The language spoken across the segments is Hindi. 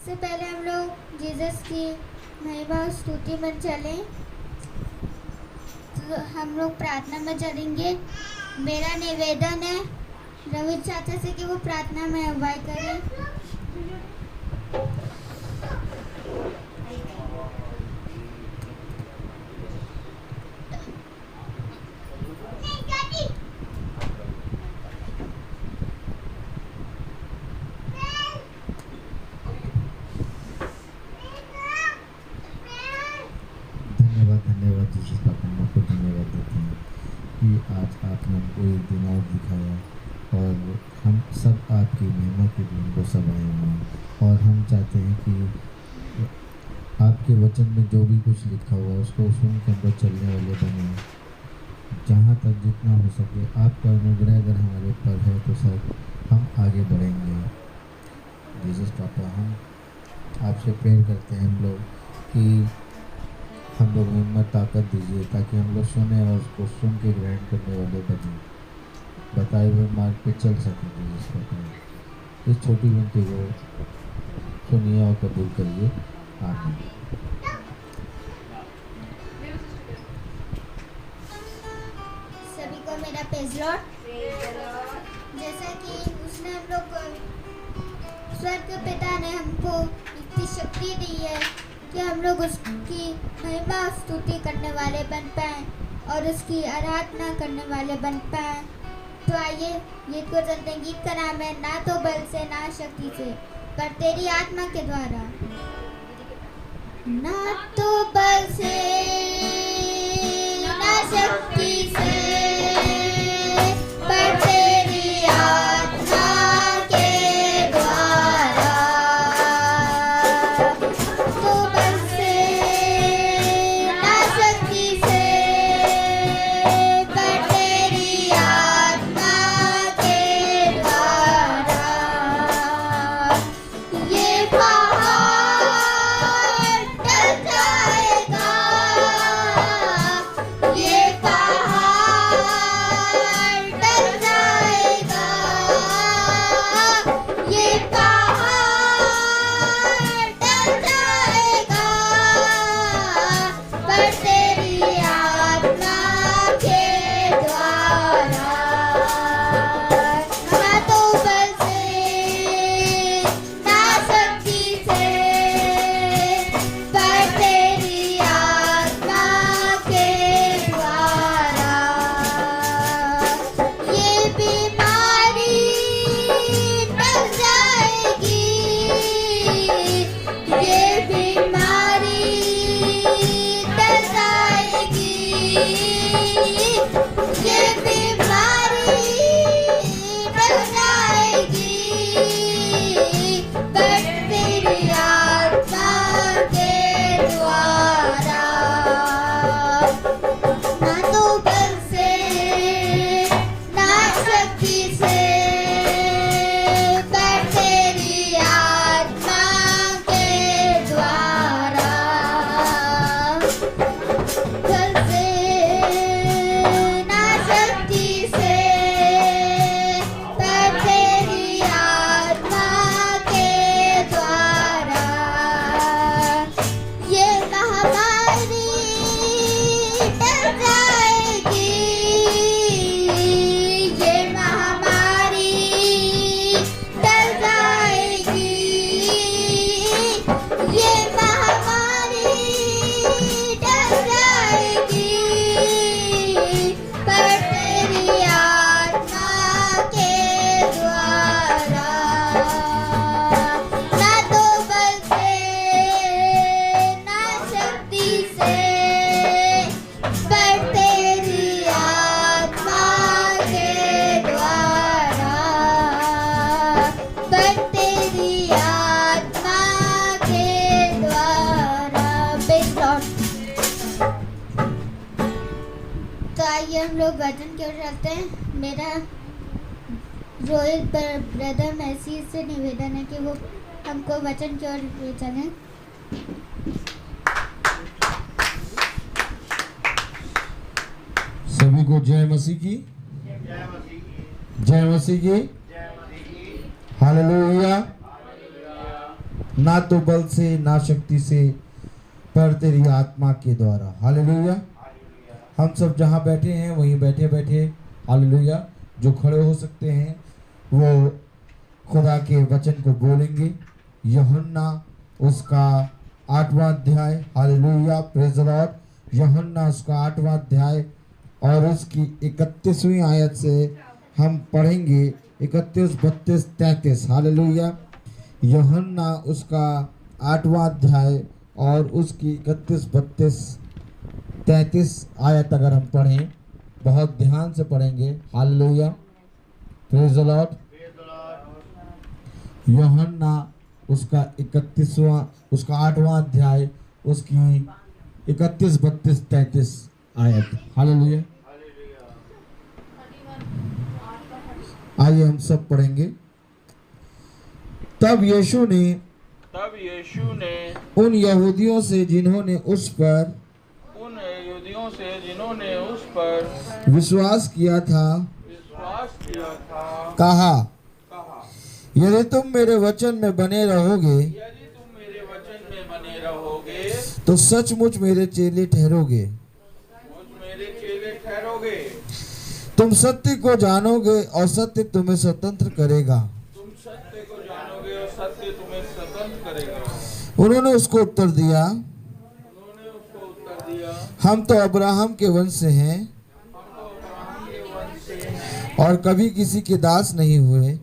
सबसे पहले हम लोग जीसस की महिमा और स्तुति में चलें, तो हम लोग प्रार्थना में चलेंगे। मेरा निवेदन है रवि चाचा से कि वो प्रार्थना में अगुवाई करें। धन्यवाद जीसस पापा, हम आपको धन्यवाद देते हैं कि आज आपने हमको एक दिन और दिखाया और हम सब आपकी महिमा के लिए हमको सब आए हुए हैं। और हम चाहते हैं कि आपके वचन में जो भी कुछ लिखा हुआ है उसको सुन के हम लोग चलने वाले बने। जहाँ तक जितना हो सके आपका अनुग्रह अगर हमारे ऊपर है तो सर हम आगे बढ़ेंगे। जीसस पापा, हम आपसे प्रेयर करते हैं हम लोग कि हम लोग में हिम्मत ताकत दीजिए ताकि हम लोग सुने और उसको सुन के ग्रहण करने वाले बने, बताए हुए मार्ग पे चल सकेंगे। जीसस पापा, इस छोटी विनती को सुनिए और कबूल करिए। आमीन। सभी को मेरा प्रेज़ लॉर्ड। जैसा कि उसने हम लोग स्वर्ग पिता ने हमको इतनी शक्ति दी है कि हम लोग उसकी महिमा और स्तुति करने वाले बन पाएँ और उसकी आराधना करने वाले बन पाएँ। तो आइए गीत को चलते हैं। गीत का नाम है ना तो बल से ना शक्ति से पर तेरी आत्मा के द्वारा। ना तो बल से ना शक्ति से पर तेरी आत्मा के द्वारा। तो बल से ना शक्ति से पर तेरी आत्मा के द्वारा। ये पहाड़ टल जाएगा, ये पहाड़ टल जाएगा, ये पहाड़ टल जाएगा पर तेरी आत्मा के द्वारा। ना तो बल से ना शक्ति से पर तेरी आत्मा के द्वारा। ये बीमारी टल जाएगी, ये बीमारी टल जाएगी, ये बीमारी टल जाएगी पर तेरी आत्मा के द्वारा। ना तो बल से ना शक्ति से पर तेरी आत्मा के द्वारा। बल से ना शक्ति से पर तेरी आत्मा के द्वारा। ये महामारी टल जाएगी, ये महामारी टल जाएगी, ये महामारी टल जाएगी पर तेरी आत्मा के द्वारा। ना तो बल से ना शक्ति से पर तेरी आत्मा के द्वारा, पर तेरी आत्मा के द्वारा। Praise Lord. तो आइए हम लोग वचन की ओर चलते हैं। मेरा रोहित ब्रदर मैसी से निवेदन है कि वो हमको वचन की ओर ले चलें। सभी को जय मसीह की, जय मसीह की, हालेलुया। ना तो बल से ना शक्ति से, पर तेरी आत्मा के द्वारा। हालेलुया। हम सब जहाँ बैठे हैं वहीं बैठे बैठे हालेलुया, जो खड़े हो सकते हैं वो खुदा के वचन को बोलेंगे। यूहन्ना उसका 8वां अध्याय, हालेलुया, प्रेज़ द लॉर्ड। यूहन्ना उसका 8वां अध्याय और उसकी 31वीं आयत से हम पढ़ेंगे, 31, 32, 33। हालेलुया। यूहन्ना उसका 8वां अध्याय और उसकी 31, 32, 33 आयत अगर हम पढ़ें, बहुत ध्यान से पढ़ेंगे। Hallelujah, praise the Lord. यूहन्ना उसका 31वां, उसका 8वां अध्याय, उसकी 31, 32, 33 आयत। हालेलुया। आइए हम सब पढ़ेंगे। तब यीशु ने उन यहूदियों से जिन्होंने उस पर विश्वास किया था कहा, यदि तुम मेरे वचन में बने रहोगे तो सचमुच मेरे चेले ठहरोगे। तुम सत्य को जानोगे और सत्य तुम्हें स्वतंत्र करेगा। उन्होंने उसको उत्तर दिया, हम तो अब्राहम के वंश से हैं और कभी किसी के दास नहीं हुए।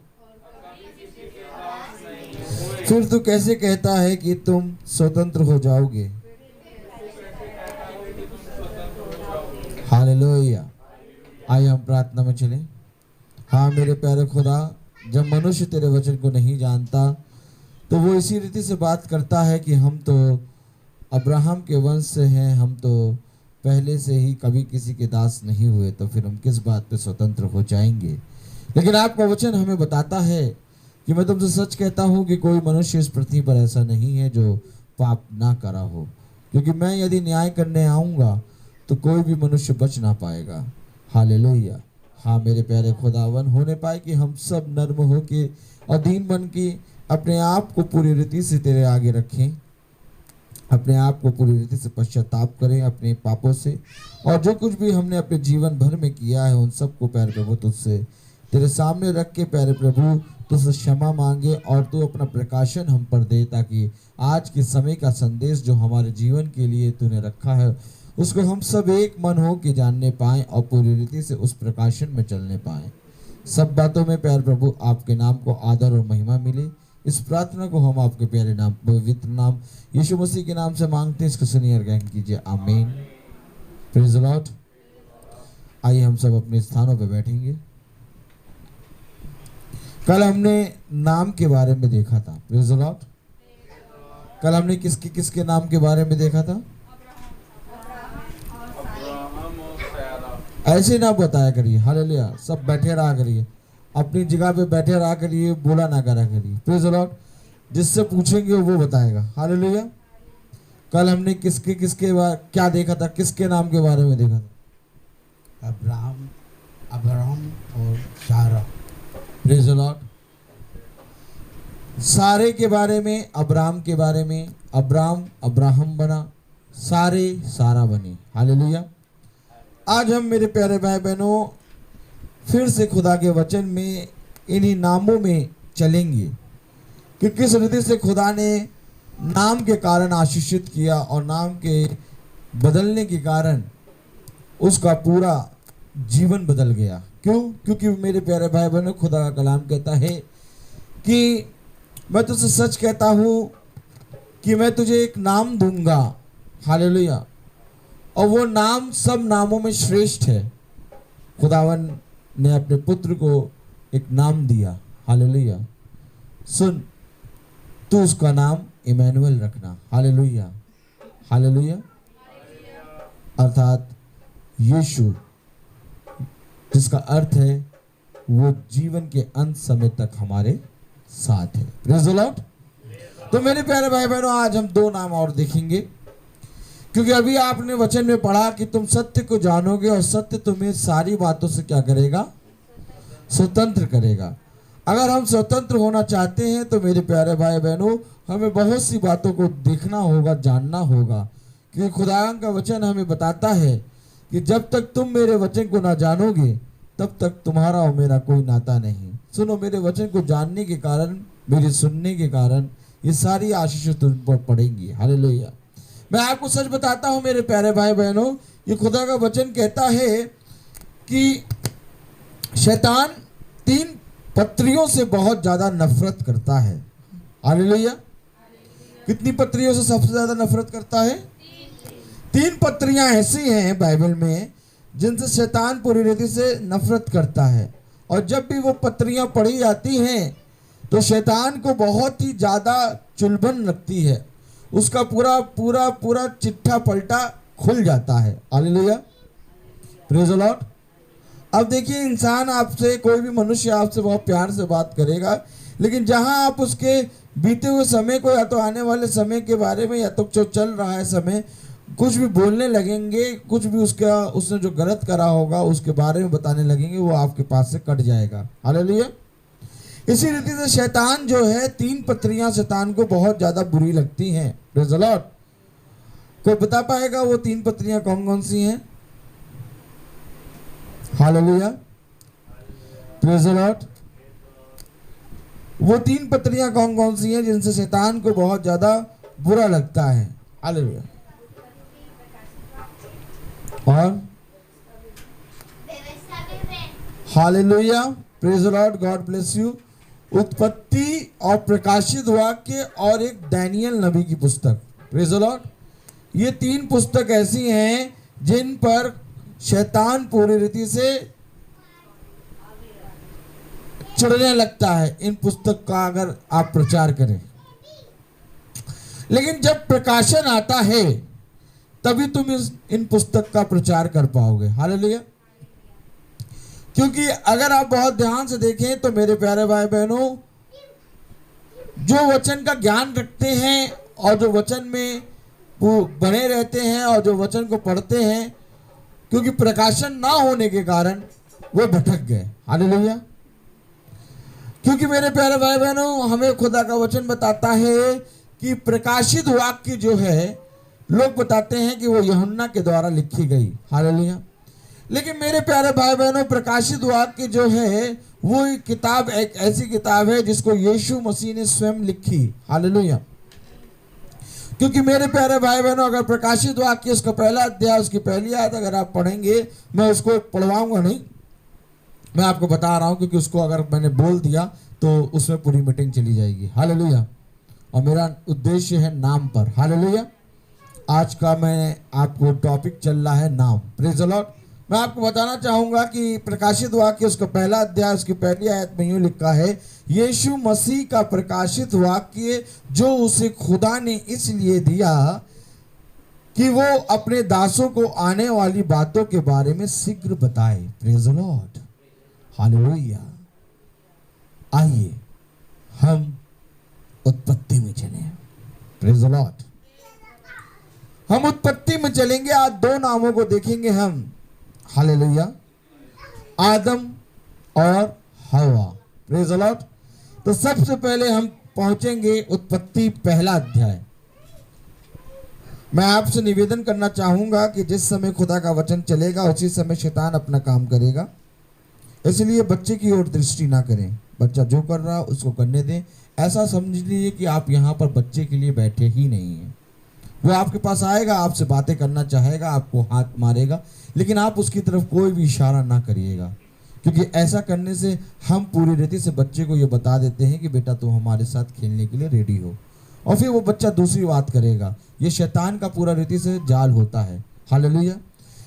फिर तू कैसे कहता है कि तुम स्वतंत्र हो जाओगे? हालेलुया। आइए हम प्रार्थना में चलें। हाँ मेरे प्यारे खुदा, जब मनुष्य तेरे वचन को नहीं जानता तो वो इसी रीति से बात करता है कि हम तो अब्राहम के वंश से हैं, हम तो पहले से ही कभी किसी के दास नहीं हुए, तो फिर हम किस बात पे स्वतंत्र हो जाएंगे। लेकिन आपका वचन हमें बताता है कि मैं तुमसे सच कहता हूँ कि कोई मनुष्य इस पृथ्वी पर ऐसा नहीं है जो पाप ना करा हो, क्योंकि मैं यदि न्याय करने आऊँगा तो कोई भी मनुष्य बच ना पाएगा। हालेलुया। हाँ मेरे प्यारे खुदावन, होने पाए कि हम सब नर्म हो के और दीन बन के अपने आप को पूरी रीति से तेरे आगे रखें, अपने आप को पूरी रीति से पश्चाताप करें अपने पापों से, और जो कुछ भी हमने अपने जीवन भर में किया है उन सबको प्यारे प्रभु तुझसे तेरे सामने रख के प्यारे प्रभु तुझसे क्षमा मांगे और तू अपना प्रकाशन हम पर दे, ताकि आज के समय का संदेश जो हमारे जीवन के लिए तूने रखा है उसको हम सब एक मन हो के जानने पाएं और पूरी रीति से उस प्रकाशन में चलने पाएं। सब बातों में प्यारे प्रभु आपके नाम को आदर और महिमा मिले। इस प्रार्थना को हम आपके प्यारे नाम, पवित्र नाम यीशु मसीह के नाम से मांगते हैं। इसको सुनिए और ग्रहण कीजिए। आमीन। Praise the Lord. आइए हम सब अपने स्थानों पर बैठेंगे। कल हमने नाम के बारे में देखा था। Praise the Lord. कल हमने किसके किसके नाम के बारे में देखा था? ऐसे ना बताया करिए। हालेलुया। सब बैठे रहा करिए, अपनी जगह पे बैठे रहा करिए, बोला ना करा करिए। Praise the Lord. जिससे पूछेंगे वो बताएगा। हालेलुया। कल हमने किसके किसके क्या देखा था, किसके नाम के बारे में देखा था? अब्राहम और सारा। Praise the Lord. सारे के बारे में, अब्राहम के बारे में, अब्राहम बना, सारे सारा बनी। हालेलुया। आज हम मेरे प्यारे भाई बहनों फिर से खुदा के वचन में इन्हीं नामों में चलेंगे कि किस रीति से खुदा ने नाम के कारण आशीषित किया और नाम के बदलने के कारण उसका पूरा जीवन बदल गया। क्यों? क्योंकि मेरे प्यारे भाई बहनों खुदा का कलाम कहता है कि मैं तुझसे सच कहता हूँ कि मैं तुझे एक नाम दूंगा। हालेलुया। और वो नाम सब नामों में श्रेष्ठ है। खुदावन ने अपने पुत्र को एक नाम दिया। हालेलुया। सुन, तू उसका नाम इमैनुअल रखना। हालेलुया। हालेलुया। अर्थात यीशु, जिसका अर्थ है वो जीवन के अंत समय तक हमारे साथ है। Praise the Lord. तो मेरे प्यारे भाई बहनों आज हम दो नाम और देखेंगे, क्योंकि अभी आपने वचन में पढ़ा कि तुम सत्य को जानोगे और सत्य तुम्हें सारी बातों से क्या करेगा? स्वतंत्र करेगा। अगर हम स्वतंत्र होना चाहते हैं तो मेरे प्यारे भाई बहनों हमें बहुत सी बातों को देखना होगा, जानना होगा, क्योंकि खुदा का वचन हमें बताता है कि जब तक तुम मेरे वचन को ना जानोगे तब तक तुम्हारा और मेरा कोई नाता नहीं। सुनो, मेरे वचन को जानने के कारण, मेरे सुनने के कारण ये सारी आशीषें तुम पर पड़ेंगी। हालेलुया। मैं आपको सच बताता हूँ मेरे प्यारे भाई बहनों, ये खुदा का वचन कहता है कि शैतान 3 पत्रियों से बहुत ज्यादा नफरत करता है। हालेलुया। कितनी पत्रियों से सबसे ज्यादा नफरत करता है? 3 पत्रियां ऐसी हैं बाइबल में जिनसे शैतान पूरी रीति से नफरत करता है, और जब भी वो पत्रियां पढ़ी जाती हैं तो शैतान को बहुत ही ज़्यादा चुलबन लगती है, उसका पूरा पूरा पूरा चिट्ठा पलटा खुल जाता है। Hallelujah, praise the Lord. अब देखिए, इंसान आपसे, कोई भी मनुष्य आपसे बहुत प्यार से बात करेगा, लेकिन जहां आप उसके बीते हुए समय को या तो आने वाले समय के बारे में या तो जो चल रहा है समय कुछ भी बोलने लगेंगे, कुछ भी उसने जो गलत करा होगा उसके बारे में बताने लगेंगे, वो आपके पास से कट जाएगा। हालेलुया। इसी रीति से शैतान जो है, 3 पत्रियां शैतान को बहुत ज्यादा बुरी लगती हैं। Praise the Lord. कोई बता पाएगा वो 3 पत्रियां कौन कौन सी हैं? Hallelujah, praise the Lord. वो 3 पत्रियां कौन कौन सी हैं जिनसे शैतान को बहुत ज्यादा बुरा लगता है? हालेलुया। और hallelujah, praise the Lord, God bless you. उत्पत्ति और प्रकाशित वाक्य और एक दानियल नबी की पुस्तक। Praise the Lord. ये 3 पुस्तक ऐसी हैं जिन पर शैतान पूरी रीति से चढ़ने लगता है, इन पुस्तक का अगर आप प्रचार करें। लेकिन जब प्रकाशन आता है तभी तुम इन पुस्तक का प्रचार कर पाओगे। हालेलुया। क्योंकि अगर आप बहुत ध्यान से देखें तो मेरे प्यारे भाई बहनों, जो वचन का ज्ञान रखते हैं और जो वचन में वो बने रहते हैं और जो वचन को पढ़ते हैं, क्योंकि प्रकाशन ना होने के कारण वो भटक गए। हालेलुया। क्योंकि मेरे प्यारे भाई बहनों, हमें खुदा का वचन बताता है कि प्रकाशित वाक्य जो है, लोग बताते हैं कि वो यूहन्ना के द्वारा लिखी गई। हालेलुया। लेकिन मेरे प्यारे भाई बहनों, प्रकाशित वाक्य जो है वो किताब एक ऐसी किताब है जिसको यीशु मसीह ने स्वयं लिखी। हालेलुया। क्योंकि मेरे प्यारे भाई बहनों, अगर प्रकाशित वाक्य उसका पहला अध्याय, उसकी पहली आयत अगर आप पढ़ेंगे, मैं उसको पढ़वाऊंगा नहीं, मैं आपको बता रहा हूं, क्योंकि उसको अगर मैंने बोल दिया तो उसमें पूरी मीटिंग चली जाएगी। हालेलुया। और मेरा उद्देश्य है नाम पर। हालेलुया। आज का मैं आपको टॉपिक चल रहा है नाम। Praise the Lord. मैं आपको बताना चाहूंगा कि प्रकाशित वाक्य उसका पहला अध्याय उसकी पहली आयत में यूं लिखा है, यीशु मसीह का प्रकाशित वाक्य जो उसे खुदा ने इसलिए दिया कि वो अपने दासों को आने वाली बातों के बारे में शीघ्र बताए। Praise the lord. हालेलुया। आइए हम उत्पत्ति में चलें। Praise the Lord. हम उत्पत्ति में चलेंगे। आज 2 नामों को देखेंगे हम। हालेलुया। आदम और हवा। Praise the Lord. तो सबसे पहले हम पहुंचेंगे उत्पत्ति पहला अध्याय। मैं आपसे निवेदन करना चाहूंगा कि जिस समय खुदा का वचन चलेगा उसी समय शैतान अपना काम करेगा, इसलिए बच्चे की ओर दृष्टि ना करें। बच्चा जो कर रहा है उसको करने दें। ऐसा समझ लीजिए कि आप यहाँ पर बच्चे के लिए बैठे ही नहीं हैं। वो आपके पास आएगा, आपसे बातें करना चाहेगा, आपको हाथ मारेगा, लेकिन आप उसकी तरफ कोई भी इशारा ना करिएगा, क्योंकि ऐसा करने से हम पूरी रीति से बच्चे को ये बता देते हैं कि बेटा तुम हमारे साथ खेलने के लिए रेडी हो, और फिर वो बच्चा दूसरी बात करेगा। ये शैतान का पूरा रीति से जाल होता है। हालेलुया।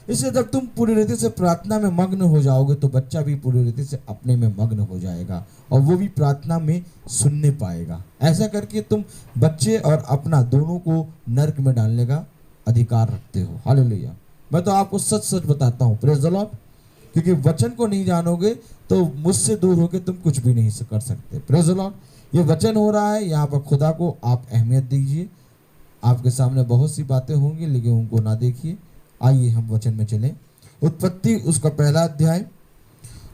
इसलिए जब तुम पूरी रीति से प्रार्थना में मग्न हो जाओगे तो बच्चा भी पूरी रीति से अपने में मग्न हो जाएगा और वो भी प्रार्थना में सुनने पाएगा। ऐसा करके तुम बच्चे और अपना दोनों को नरक में डालने का अधिकार रखते हो। हालेलुया। मैं तो आपको सच सच बताता हूँ। Praise the Lord. क्योंकि वचन को नहीं जानोगे तो मुझसे दूर होकर तुम कुछ भी नहीं कर सकते। Praise the Lord. ये वचन हो रहा है, यहाँ पर खुदा को आप अहमियत दीजिए। आपके सामने बहुत सी बातें होंगी, लेकिन उनको ना देखिए। आइए हम वचन में चलें। उत्पत्ति उसका पहला अध्याय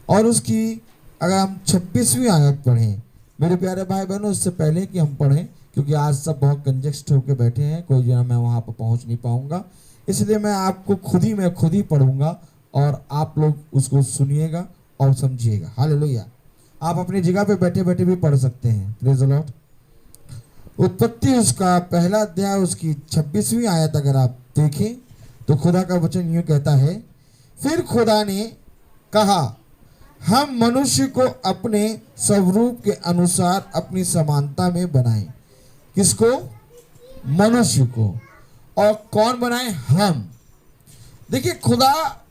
और उसकी अगर हम 26वीं आयत पढ़ें मेरे प्यारे भाई बहनों, उससे पहले कि हम पढ़ें, क्योंकि आज सब बहुत कंजेस्ट होकर बैठे हैं, कोई जो है मैं वहाँ पर पहुँच नहीं पाऊँगा, इसलिए मैं आपको खुद ही पढ़ूंगा और आप लोग उसको सुनिएगा और समझिएगा। हालेलुया। आप अपनी जगह पे बैठे बैठे भी पढ़ सकते हैं। Praise the Lord. उत्पत्ति उसका पहला अध्याय उसकी 26वीं आयत अगर आप देखें तो खुदा का वचन यूं कहता है, फिर खुदा ने कहा हम मनुष्य को अपने स्वरूप के अनुसार अपनी समानता में बनाएं। किसको? मनुष्य को। और कौन बनाए? हम। देखिए खुदा,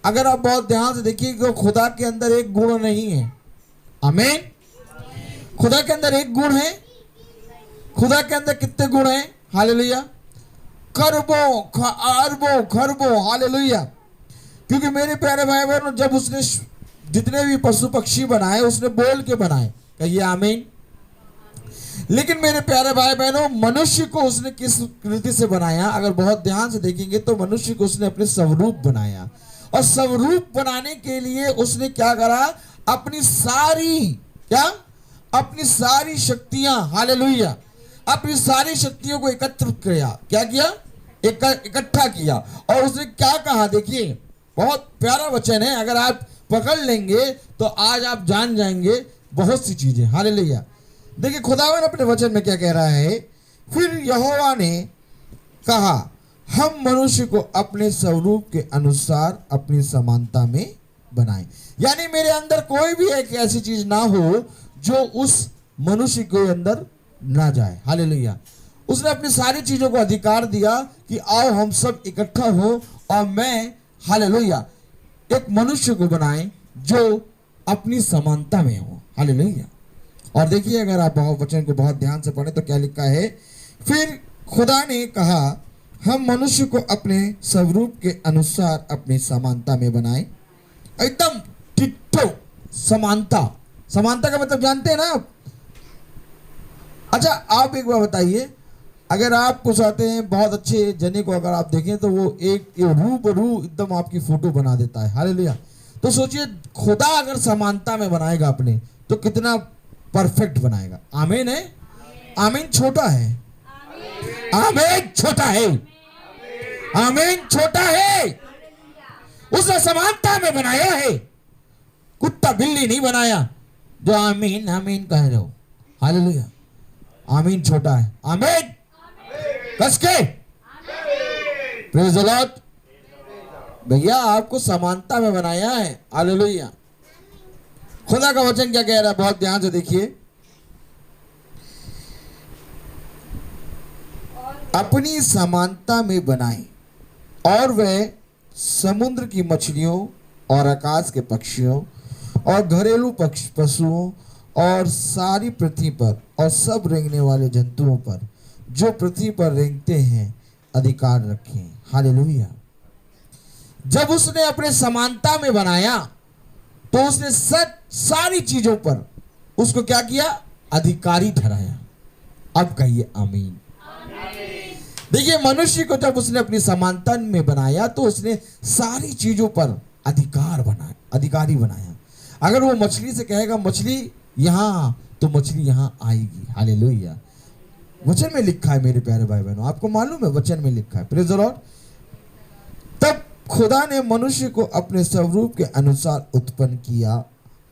अगर आप बहुत ध्यान से देखिए तो खुदा के अंदर एक गुण नहीं है। आमीन। खुदा के अंदर एक गुण है। खुदा के अंदर कितने गुण हैं? हालेलुया। करबो, अरबो, खरबो। हालेलुया। क्योंकि मेरे प्यारे भाई बहनों, जब उसने जितने भी पशु पक्षी बनाए उसने बोल के बनाए। कहिए आमीन। लेकिन मेरे प्यारे भाई बहनों, मनुष्य को उसने किस रीति से बनाया? अगर बहुत ध्यान से देखेंगे तो मनुष्य को उसने अपने स्वरूप बनाया। और स्वरूप बनाने के लिए उसने क्या करा? अपनी सारी शक्तियां, हालेलुया, अपनी सारी शक्तियों को एकत्रित किया। क्या किया? इकट्ठा किया। और उसने क्या कहा? देखिए बहुत प्यारा वचन है, अगर आप पकड़ लेंगे तो आज आप जान जाएंगे बहुत सी चीजें। हालेलुया। देखिए खुदावन अपने वचन में क्या कह रहा है? फिर यहोवा ने कहा हम मनुष्य को अपने स्वरूप के अनुसार अपनी समानता में बनाएं। यानी मेरे अंदर कोई भी एक ऐसी चीज ना हो जो उस मनुष्य के अंदर ना जाए। हालेलुया। उसने अपनी सारी चीजों को अधिकार दिया कि आओ हम सब इकट्ठा हो और मैं, हालेलुया, एक मनुष्य को बनाएं जो अपनी समानता में हो। हालेलुया। और देखिए अगर आप वचन को बहुत ध्यान से पढ़ें तो क्या लिखा है? फिर खुदा ने कहा हम मनुष्य को अपने स्वरूप के अनुसार अपनी समानता में बनाएं। एकदम डिट्टो समानता। समानता का मतलब जानते हैं ना आप? अच्छा आप एक बार बताइए, अगर आप कुछ आते हैं बहुत अच्छे जने को अगर आप देखें तो वो एक रूबरू एकदम आपकी फोटो बना देता है। हालेलुया। तो सोचिए खुदा अगर समानता में बनाएगा अपने तो कितना परफेक्ट बनाएगा। आमीन है। आमीन छोटा है। आमीन छोटा है। आमीन छोटा है। उसने समानता में बनाया है। कुत्ता बिल्ली नहीं बनाया जो आमीन आमीन कह रहे हो। हालेलुया। आमीन छोटा है। आमीन कस के। Praise the Lord. भैया आपको समानता में बनाया है। हालेलुया। खुदा का वचन क्या कह रहा है? बहुत ध्यान से देखिए। अपनी समानता में बनाए और वह समुद्र की मछलियों और आकाश के पक्षियों और घरेलू पशुओं और सारी पृथ्वी पर और सब रेंगने वाले जंतुओं पर जो पृथ्वी पर रेंगते हैं अधिकार रखें। हालेलुया। जब उसने अपने समानता में बनाया तो उसने सारी चीजों पर उसको क्या किया? अधिकारी ठहराया। अब कहिए आमीन। देखिए मनुष्य को जब उसने अपनी समानता में बनाया तो उसने सारी चीजों पर अधिकारी बनाया। अगर वो मछली से कहेगा मछली यहां, तो मछली यहां आएगी। हालेलुया। वचन में लिखा है मेरे प्यारे भाई बहनों, आपको मालूम है वचन में लिखा है। Praise the Lord. तब खुदा ने मनुष्य को अपने स्वरूप के अनुसार उत्पन्न किया।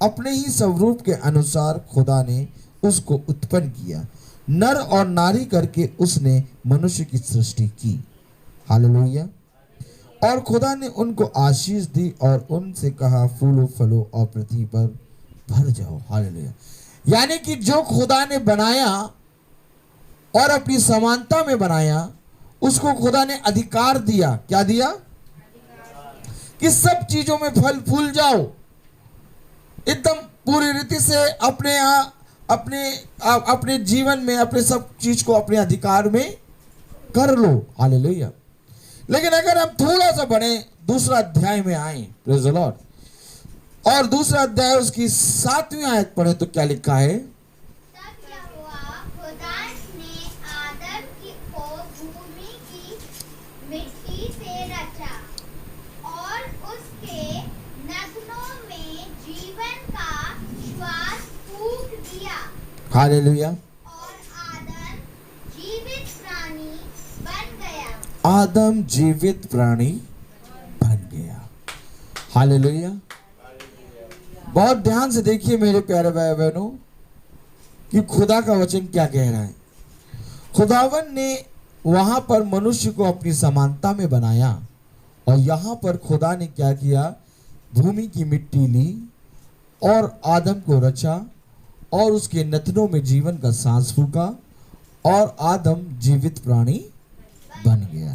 अपने ही स्वरूप के अनुसार खुदा ने उसको उत्पन्न किया। नर और नारी करके उसने मनुष्य की सृष्टि की। हालेलुया। और खुदा ने उनको आशीष दी और उनसे कहा फूलो फलो और पृथ्वी पर भर जाओ। हालेलुया। यानी कि जो खुदा ने बनाया और अपनी समानता में बनाया उसको खुदा ने अधिकार दिया। क्या दिया? कि सब चीजों में फल फूल जाओ। एकदम पूरी रीति से अपने जीवन में अपने सब चीज को अपने अधिकार में कर लो। हालेलुया। लेकिन अगर हम थोड़ा सा बढ़े दूसरा अध्याय में आए, प्रेज़ द लॉर्ड, और दूसरा अध्याय उसकी 7वीं आयत पढ़े तो क्या लिखा है? तब यहोवा खुदा ने आदम को भूमि की मिट्टी से रचा और उसके नथनों में जीवन का हालेलुया। और आदम जीवित प्राणी बन गया। आदम जीवित प्राणी बन गया। हालेलुया। बहुत ध्यान से देखिए मेरे प्यारे भाई बहनों कि खुदा का वचन क्या कह रहा है। खुदावन ने वहां पर मनुष्य को अपनी समानता में बनाया और यहां पर खुदा ने क्या किया, भूमि की मिट्टी ली और आदम को रचा और उसके नथनों में जीवन का सांस फूका और आदम जीवित प्राणी बन गया।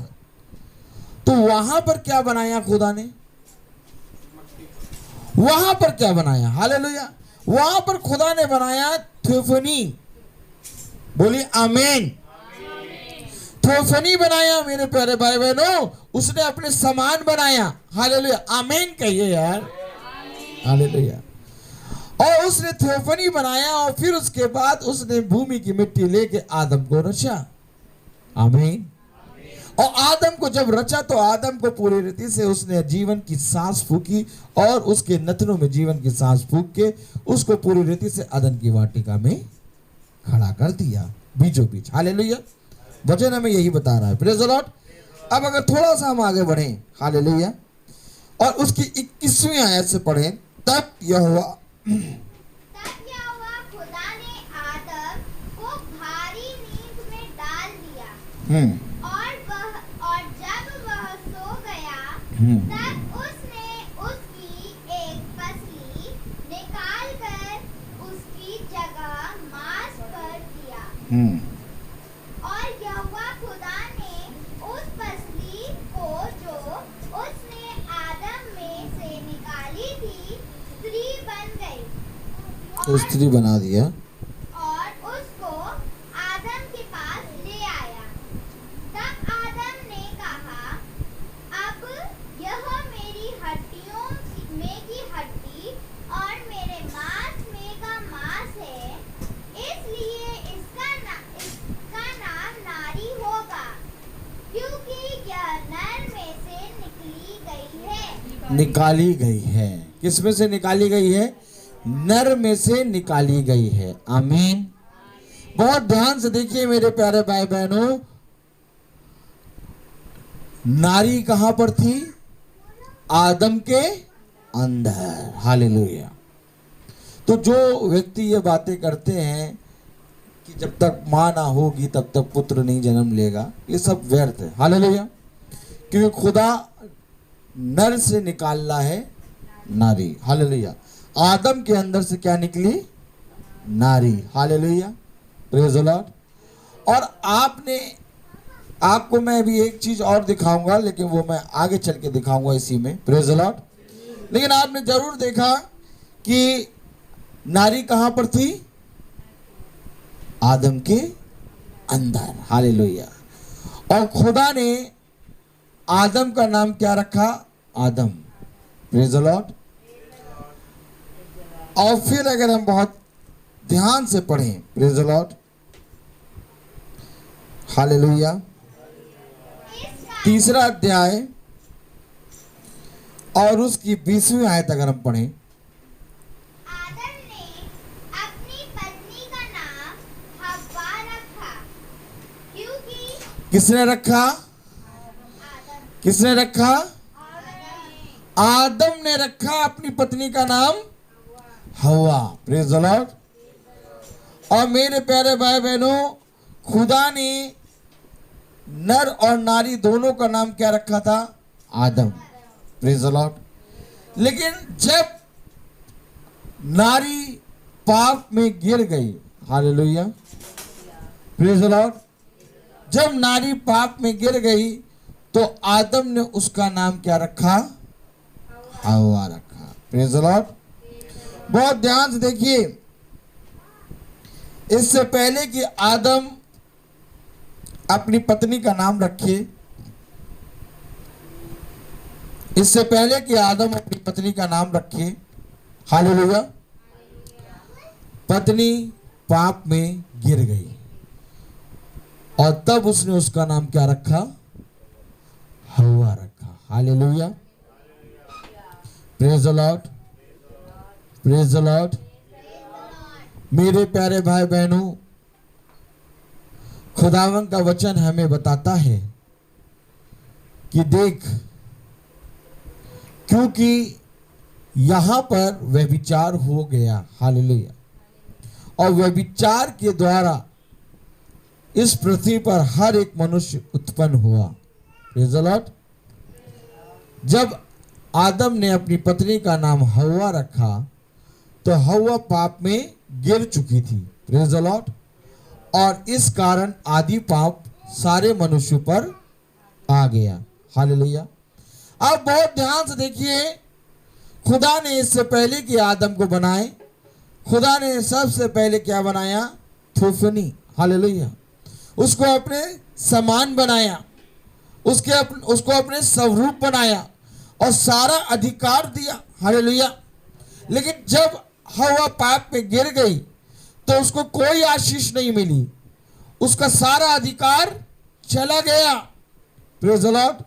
तो वहां पर क्या बनाया खुदा ने, वहां पर क्या बनाया, हालेलुया। वहां पर खुदा ने बनाया थियोफनी। बोलिए आमीन। थियोफनी बनाया मेरे प्यारे भाई बहनों, उसने अपने समान बनाया। हालेलुया, आमीन कहिए यार, हालेलुया। और उसने थियोफनी बनाया और फिर उसके बाद उसने भूमि की मिट्टी लेके आदम को रचा। आमीन। और आदम को जब रचा तो आदम को पूरी रीति से उसने जीवन की सांस फूकी और उसके नथनों में जीवन की सांस फूक के उसको पूरी रीति से अदन की वाटिका में खड़ा कर दिया, बीचों बीच। हालेलुया। वचन हमें यही बता रहा है। Praise the Lord. अब अगर थोड़ा सा हम आगे बढ़ें, हालेलुया, और उसकी 21वीं आयत से पढ़ें, तब यहोवा खुदा ने आदम को भारी नींद में डाल दिया और जब वह सो गया तब उसने उसकी एक पसली निकाल कर उसकी जगह मांस पर दिया। और यहोवा खुदा ने उस पसली को जो उसने आदम में से निकाली थी स्त्री बन गई स्त्री बना दिया और उसको आदम के पास ले आया। तब आदम ने कहा, अब यह मेरी हड्डियों में की हड्डी और मेरे मांस में का मांस है, इसलिए इसका नाम नारी होगा, क्योंकि यह नर में से निकली गई है। निकाली गई है। किस में से निकाली गई है? नर में से निकाली गई है। आमीन। बहुत ध्यान से देखिए मेरे प्यारे भाई बहनों, नारी कहां पर थी? आदम के अंदर। हालेलुया। तो जो व्यक्ति ये बातें करते हैं कि जब तक मां ना होगी तब तक पुत्र नहीं जन्म लेगा, ये सब व्यर्थ है। हालेलुया। क्योंकि खुदा नर से निकालना है नारी। हालेलुया। आदम के अंदर से क्या निकली? नारी। Hallelujah, praise the lord. और आपको मैं अभी एक चीज और दिखाऊंगा, लेकिन वो मैं आगे चल के दिखाऊंगा इसी में। Praise the lord. लेकिन आपने जरूर देखा कि नारी कहां पर थी? आदम के अंदर। हालेलुया। और खुदा ने आदम का नाम क्या रखा? आदम। Praise the lord. और फिर अगर हम बहुत ध्यान से पढ़ें, प्रेज़ द लॉर्ड, हालेलुया, 3 अध्याय और उसकी 20वीं आयत अगर हम पढ़ें, आदम ने अपनी पत्नी का नाम हव्वा रखा, क्योंकि किसने रखा? किसने रखा? आदम ने रखा अपनी पत्नी का नाम हव्वा। Praise the lord. और मेरे प्यारे भाई बहनों, खुदा ने नर और नारी दोनों का नाम क्या रखा था? आदम। Praise the lord. लेकिन जब नारी पाप में गिर गई, हालेलुया, प्रेज़ द लॉर्ड, जब नारी पाप में गिर गई तो आदम ने उसका नाम क्या रखा? हव्वा रखा। Praise the Lord. बहुत ध्यान से देखिए, इससे पहले कि आदम अपनी पत्नी का नाम रखे, इससे पहले कि आदम अपनी पत्नी का नाम रखे, हालेलुया, पत्नी पाप में गिर गई और तब उसने उसका नाम क्या रखा? हव्वा रखा। Hallelujah, praise the Lord, praise the lord. मेरे प्यारे भाई बहनों, खुदावंद का वचन हमें बताता है कि देख, क्योंकि यहां पर व्यभिचार हो गया, हालेलुया, और व्यभिचार के द्वारा इस पृथ्वी पर हर एक मनुष्य उत्पन्न हुआ। Praise the Lord. जब आदम ने अपनी पत्नी का नाम हव्वा रखा तो हव्वा पाप में गिर चुकी थी। Praise the lord. और इस कारण आदि पाप सारे मनुष्यों पर आ गया। हालेलुया। अब बहुत ध्यान से देखिए, खुदा ने इससे पहले कि आदम को बनाए, खुदा ने सबसे पहले क्या बनाया? थियोफनी। हालेलुया। उसको अपने समान बनाया, उसको अपने स्वरूप बनाया और सारा अधिकार दिया। हालेलुया। लेकिन जब हव्वा पाप में गिर गई तो उसको कोई आशीष नहीं मिली, उसका सारा अधिकार चला गया। Praise the lord.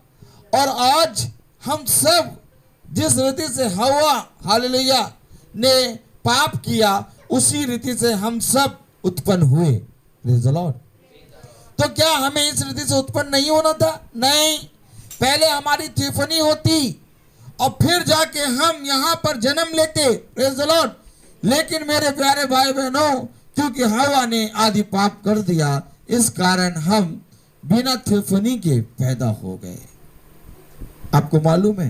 और आज हम सब जिस रीति से हव्वा, हालेलुया, ने पाप किया, उसी रीति से हम सब उत्पन्न हुए। Praise the Lord. तो क्या हमें इस रीति से उत्पन्न नहीं होना था? नहीं, पहले हमारी थियोफनी होती और फिर जाके हम यहां पर जन्म लेते। Praise the lord. लेकिन मेरे प्यारे भाई बहनों, क्योंकि हव्वा ने आदि पाप कर दिया, इस कारण हम बिना थियोफनी के पैदा हो गए। आपको मालूम है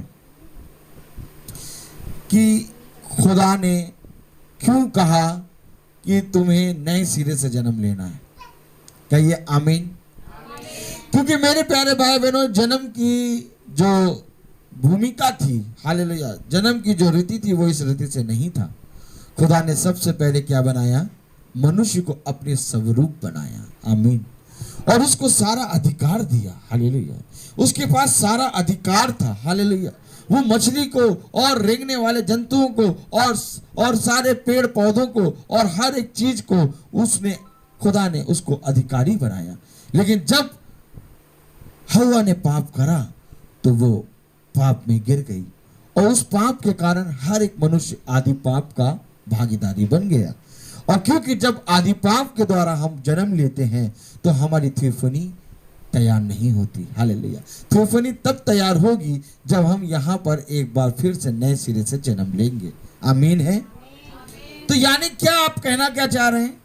कि खुदा ने क्यों कहा कि तुम्हें नए सिरे से जन्म लेना है? कहिए आमीन। क्योंकि मेरे प्यारे भाई बहनों, जन्म की जो भूमिका थी, हालेलुया, जन्म की जो रीति थी वो इस रीति से नहीं था। खुदा ने सबसे पहले क्या बनाया? मनुष्य को अपने स्वरूप बनाया। आमीन। और उसको सारा अधिकार दिया। हालेलुया। उसके पास सारा अधिकार था। हालेलुया। वो मछली को और रेंगने वाले जंतुओं को और सारे पेड़ पौधों को और हर एक चीज को खुदा ने उसको अधिकारी बनाया। लेकिन जब हव्वा ने पाप करा तो वो पाप में गिर गई और उस पाप के कारण हर एक मनुष्य आदि पाप का भागीदारी बन गया। और क्योंकि जब आदि पाप के द्वारा हम जन्म लेते हैं तो हमारी थियोफनी तैयार नहीं होती। हालेलुया। थियोफनी तब तैयार होगी जब हम यहाँ पर एक बार फिर से नए सिरे से जन्म लेंगे। आमीन है। तो यानी क्या आप कहना क्या चाह रहे हैं?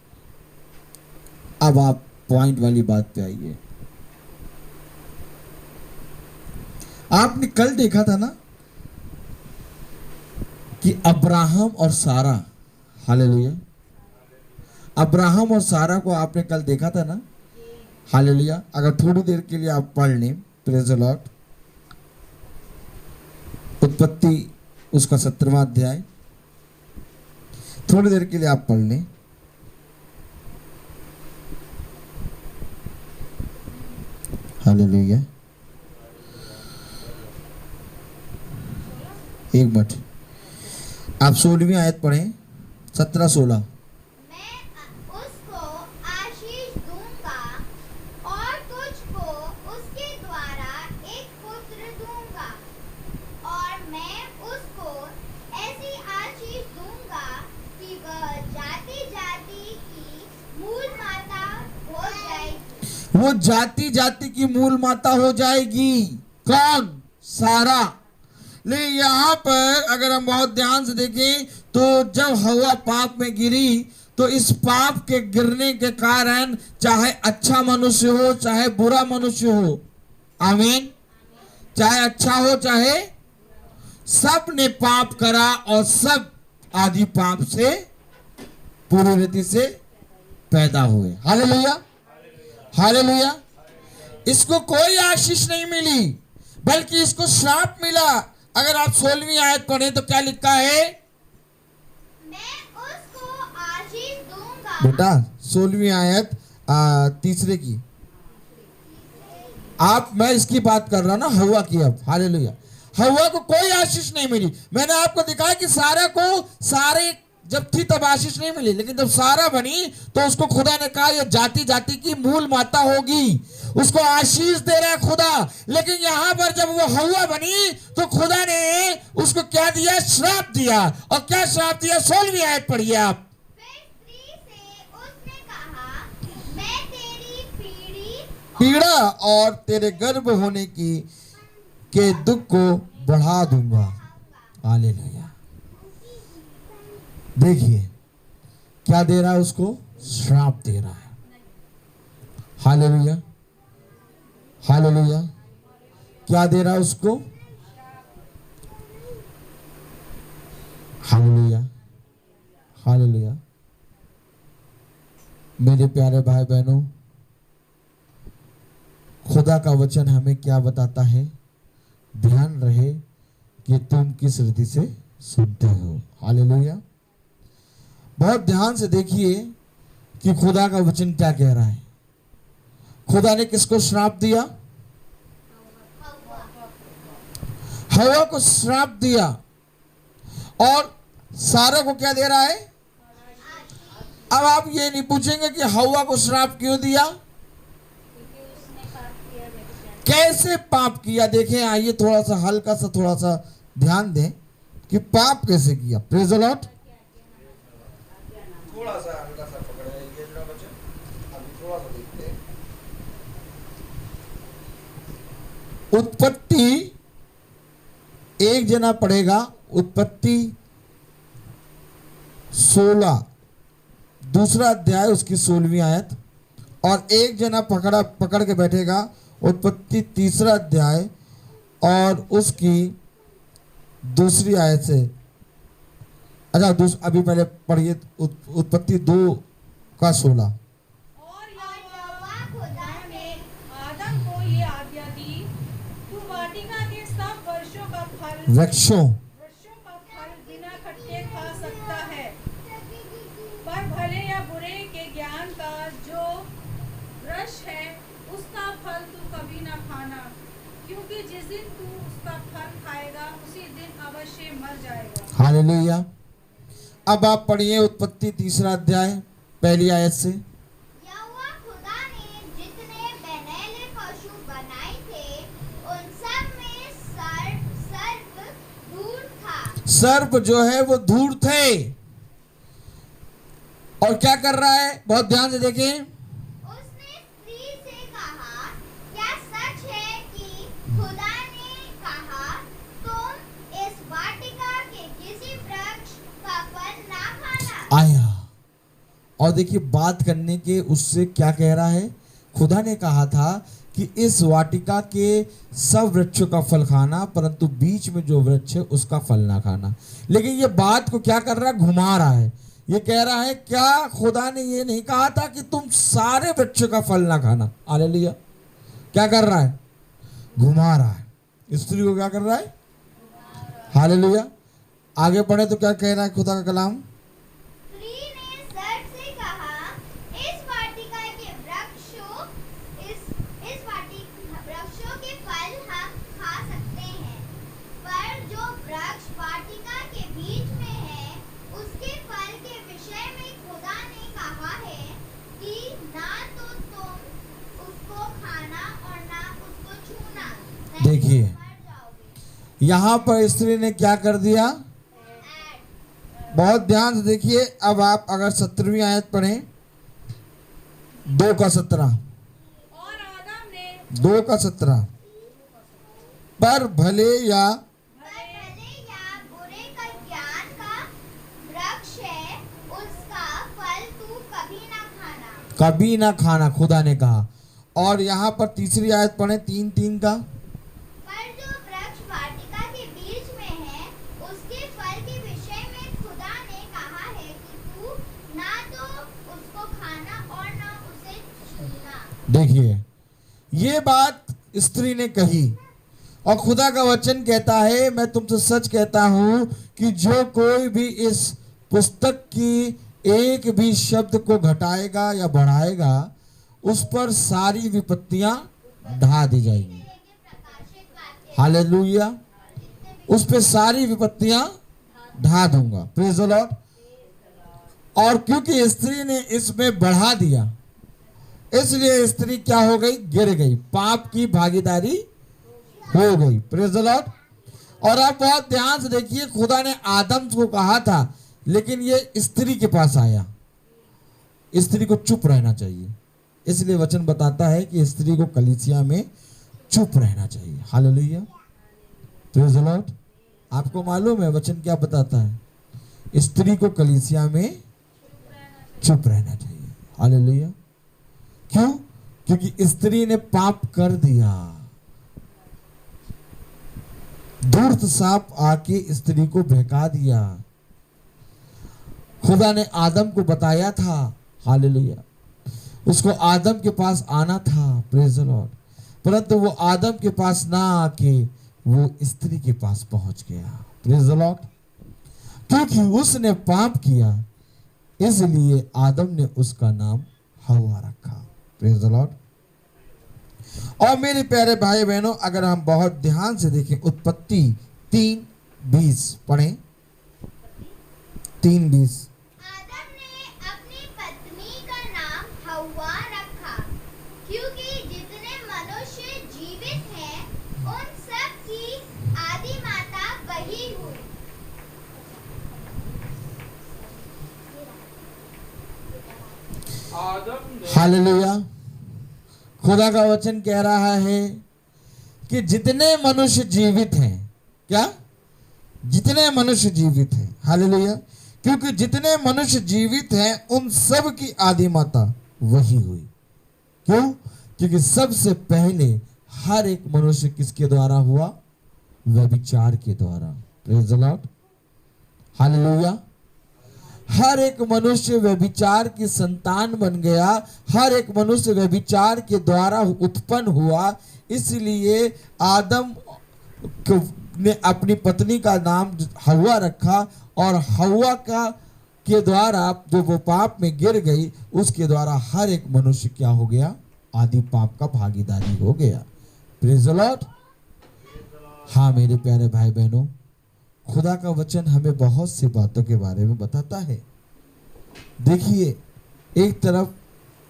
अब आप पॉइंट वाली बात पे आइए। आपने कल देखा था ना कि अब्राहम और सारा, हालेलुया, अब्राहम और सारा को आपने कल देखा था ना? हालेलुया। अगर थोड़ी देर के लिए आप पढ़ लें, प्रेज़ द लॉर्ड, उत्पत्ति उसका 17वां अध्याय, थोड़ी देर के लिए आप पढ़ लें। हालेलुया। एक मिनट, आप 16वीं आयत पढ़ें, 17-16। मैं उसको आशीष दूंगा और तुझको उसके द्वारा एक पुत्र दूंगा और मैं उसको ऐसी आशीष दूंगा कि वह जाति जाति की मूल माता हो जाएगी। वो जाति जाति की मूल माता हो जाएगी। कौन? सारा। लेकिन यहाँ पर अगर हम बहुत ध्यान से देखें तो जब हव्वा पाप में गिरी तो इस पाप के गिरने के कारण चाहे अच्छा मनुष्य हो चाहे बुरा मनुष्य हो, आमीन, चाहे अच्छा हो चाहे, सब ने पाप करा और सब आदि पाप से पूरी रीति से पैदा हुए। हालेलुया। हालेलुया। इसको कोई आशीष नहीं मिली बल्कि इसको श्राप मिला। अगर आप 16वीं आयत पढ़ें तो क्या लिखा है? मैं उसको आशीष दूंगा। बेटा 16वीं आयत तीसरे की, मैं इसकी बात कर रहा हूं ना, हव्वा की। अब हालेलुया। हव्वा को कोई आशीष नहीं मिली। मैंने आपको दिखाया कि सारा को सारे जब थी तब आशीष नहीं मिली, लेकिन जब सारा बनी तो उसको खुदा ने कहा यह जाति जाति की मूल माता होगी। उसको आशीष दे रहा है खुदा। लेकिन यहां पर जब वो हव्वा बनी तो खुदा ने उसको क्या दिया? श्राप दिया। और क्या श्राप दिया? 16वीं आयत पढ़िए आप। फिर स्त्री पीड़ा और तेरे गर्भ होने की के दुख को बढ़ा दूंगा। हालेलुया। देखिए क्या दे रहा है उसको, श्राप दे रहा है। Hallelujah hallelujah. क्या दे रहा है उसको, हालेलुया हालेलुया। मेरे प्यारे भाई बहनों, खुदा का वचन हमें क्या बताता है, ध्यान रहे कि तुम किस रीति से सुनते हो। हालेलुया। बहुत ध्यान से देखिए कि खुदा का वचन क्या कह रहा है। खुदा ने किसको श्राप दिया, हवा को श्राप दिया। और सारा को क्या दे रहा है। अब आप ये नहीं पूछेंगे कि हवा को श्राप क्यों दिया, कैसे पाप किया। देखें, आइए थोड़ा सा हल्का सा थोड़ा सा ध्यान दें कि पाप कैसे किया। Praise the Lord. थोड़ा सा हल्का सा पकड़े ये लो बच्चे, अभी थोड़ा सा देखते हैं। उत्पत्ति एक जना पढ़ेगा, उत्पत्ति 16 दूसरा अध्याय उसकी 16वीं आयत, और एक जना पकड़ के बैठेगा उत्पत्ति 3 अध्याय और उसकी 2 आयत से। अच्छा अभी पहले पढ़िए उत्पत्ति 2:16। और यहोवा खुदा ने आदम को ये आज्ञा दी, तू वाटिका के सब वृक्षों का फल बिना खट्टे खा सकता है, पर भले या बुरे के ज्ञान का जो वृक्ष है उसका फल तू कभी ना खाना, क्योंकि जिस दिन तू उसका फल खाएगा उसी दिन अवश्य मर जाएगा। हालेलुया। अब आप पढ़िए उत्पत्ति 3 अध्याय पहली आयत से। यहोवा खुदा ने जितने बनैले पशु बनाए थे उन सब में सर्प दूर था। सर्प जो है वो दूर थे, और क्या कर रहा है, बहुत ध्यान से देखें। उसने स्त्री से कहा, क्या सच है कि खुदा ने कहा तुम इस वाटिका के किसी वृक्ष का फल ना खाना। आया और देखिए बात करने के उससे क्या कह रहा है। खुदा ने कहा था कि इस वाटिका के सब वृक्षों का फल खाना, परंतु बीच में जो वृक्ष है उसका फल ना खाना। लेकिन ये बात को क्या कर रहा है, घुमा रहा है। ये कह रहा है क्या खुदा ने ये नहीं कहा था कि तुम सारे वृक्षों का फल ना खाना। हालेलुया। क्या कर रहा है, घुमा रहा है। स्त्री को क्या कर रहा है। हालेलुया। आगे पढ़े तो क्या कह रहा है खुदा का कलाम। स्त्री ने सर्प से कहा, इस वाटिका के वृक्षों के फल हम खा सकते हैं, पर जो वृक्ष वाटिका के बीच में है उसके फल के विषय में खुदा ने कहा है कि ना तो तुम उसको खाना और ना उसको छूना, नहीं देखिए, तो मर जाओगे। यहाँ पर स्त्री ने क्या कर दिया, बहुत ध्यान से देखिए। अब आप अगर 17वीं आयत पढ़ें 2:17। और आदम ने 2:17 पर भले या बुरे का ज्ञान का वृक्ष है उसका फल तू कभी ना खाना, खुदा ने कहा। और यहाँ पर तीसरी आयत पढ़े 3:3 का। पर जो वृक्ष वाटिका के बीच में है उसके फल के विषय में खुदा ने कहा है कि तू ना तो उसको खाना और ना उसे छूना। देखिए ये बात स्त्री ने कही, और खुदा का वचन कहता है, मैं तुमसे सच कहता हूं कि जो कोई भी इस पुस्तक की एक भी शब्द को घटाएगा या बढ़ाएगा उस पर सारी विपत्तियां ढा दी जाएंगी। हालेलुया। उस पे सारी विपत्तियां ढा दूंगा। Praise the lord. और क्योंकि स्त्री ने इसमें बढ़ा दिया, इसलिए स्त्री क्या हो गई, गिर गई, पाप की भागीदारी हो गई। Praise the lord. और आप बहुत ध्यान से देखिए, खुदा ने आदम को कहा था, लेकिन ये स्त्री के पास आया। स्त्री को चुप रहना चाहिए, इसलिए वचन बताता है कि स्त्री को कलीसिया में चुप रहना चाहिए। Hallelujah, praise the Lord. आपको मालूम है वचन क्या बताता है? स्त्री को कलीसिया में चुप रहना चाहिए। हालेलुया। क्यों? क्योंकि स्त्री ने पाप कर दिया। धूर्त सांप आके स्त्री को बहका दिया। खुदा ने आदम को बताया था, हालेलुया, उसको आदम के पास आना था, प्रेज़ द लॉर्ड, परंतु वो आदम के पास ना आके वो स्त्री के पास पहुंच गया, प्रेज़ द लॉर्ड। क्योंकि उसने पाप किया, इसलिए आदम ने उसका नाम हव्वा रखा, प्रेज़ द लॉर्ड। और मेरे प्यारे भाई बहनों, अगर हम बहुत ध्यान से देखें, उत्पत्ति 3:20 पढ़ें, 3:20। आदम ने अपनी पत्नी का नाम हव्वा रखा, क्योंकि जितने मनुष्य जीवित हैं उन सब की आदि माता वही हुई। हालेलुया। खुदा का वचन कह रहा है कि जितने मनुष्य जीवित हैं, क्या? जितने मनुष्य जीवित हैं, हालेलुया, क्योंकि जितने मनुष्य जीवित हैं उन सब की आदि माता वही हुई। क्यों? क्योंकि सबसे पहले हर एक मनुष्य किसके द्वारा हुआ? व्यभिचार के द्वारा, प्रेज़ द लॉर्ड, हालेलुया। हर एक मनुष्य व्यभिचार की संतान बन गया, हर एक मनुष्य व्यभिचार के द्वारा उत्पन्न हुआ। इसलिए आदम ने अपनी पत्नी का नाम हव्वा रखा, और हव्वा के द्वारा जो वो पाप में गिर गई, उसके द्वारा हर एक मनुष्य क्या हो गया? आदि पाप का भागीदारी हो गया, प्रेज़ द लॉर्ड। हाँ मेरे प्यारे भाई बहनों, खुदा का वचन हमें बहुत सी बातों के बारे में बताता है। देखिए, एक तरफ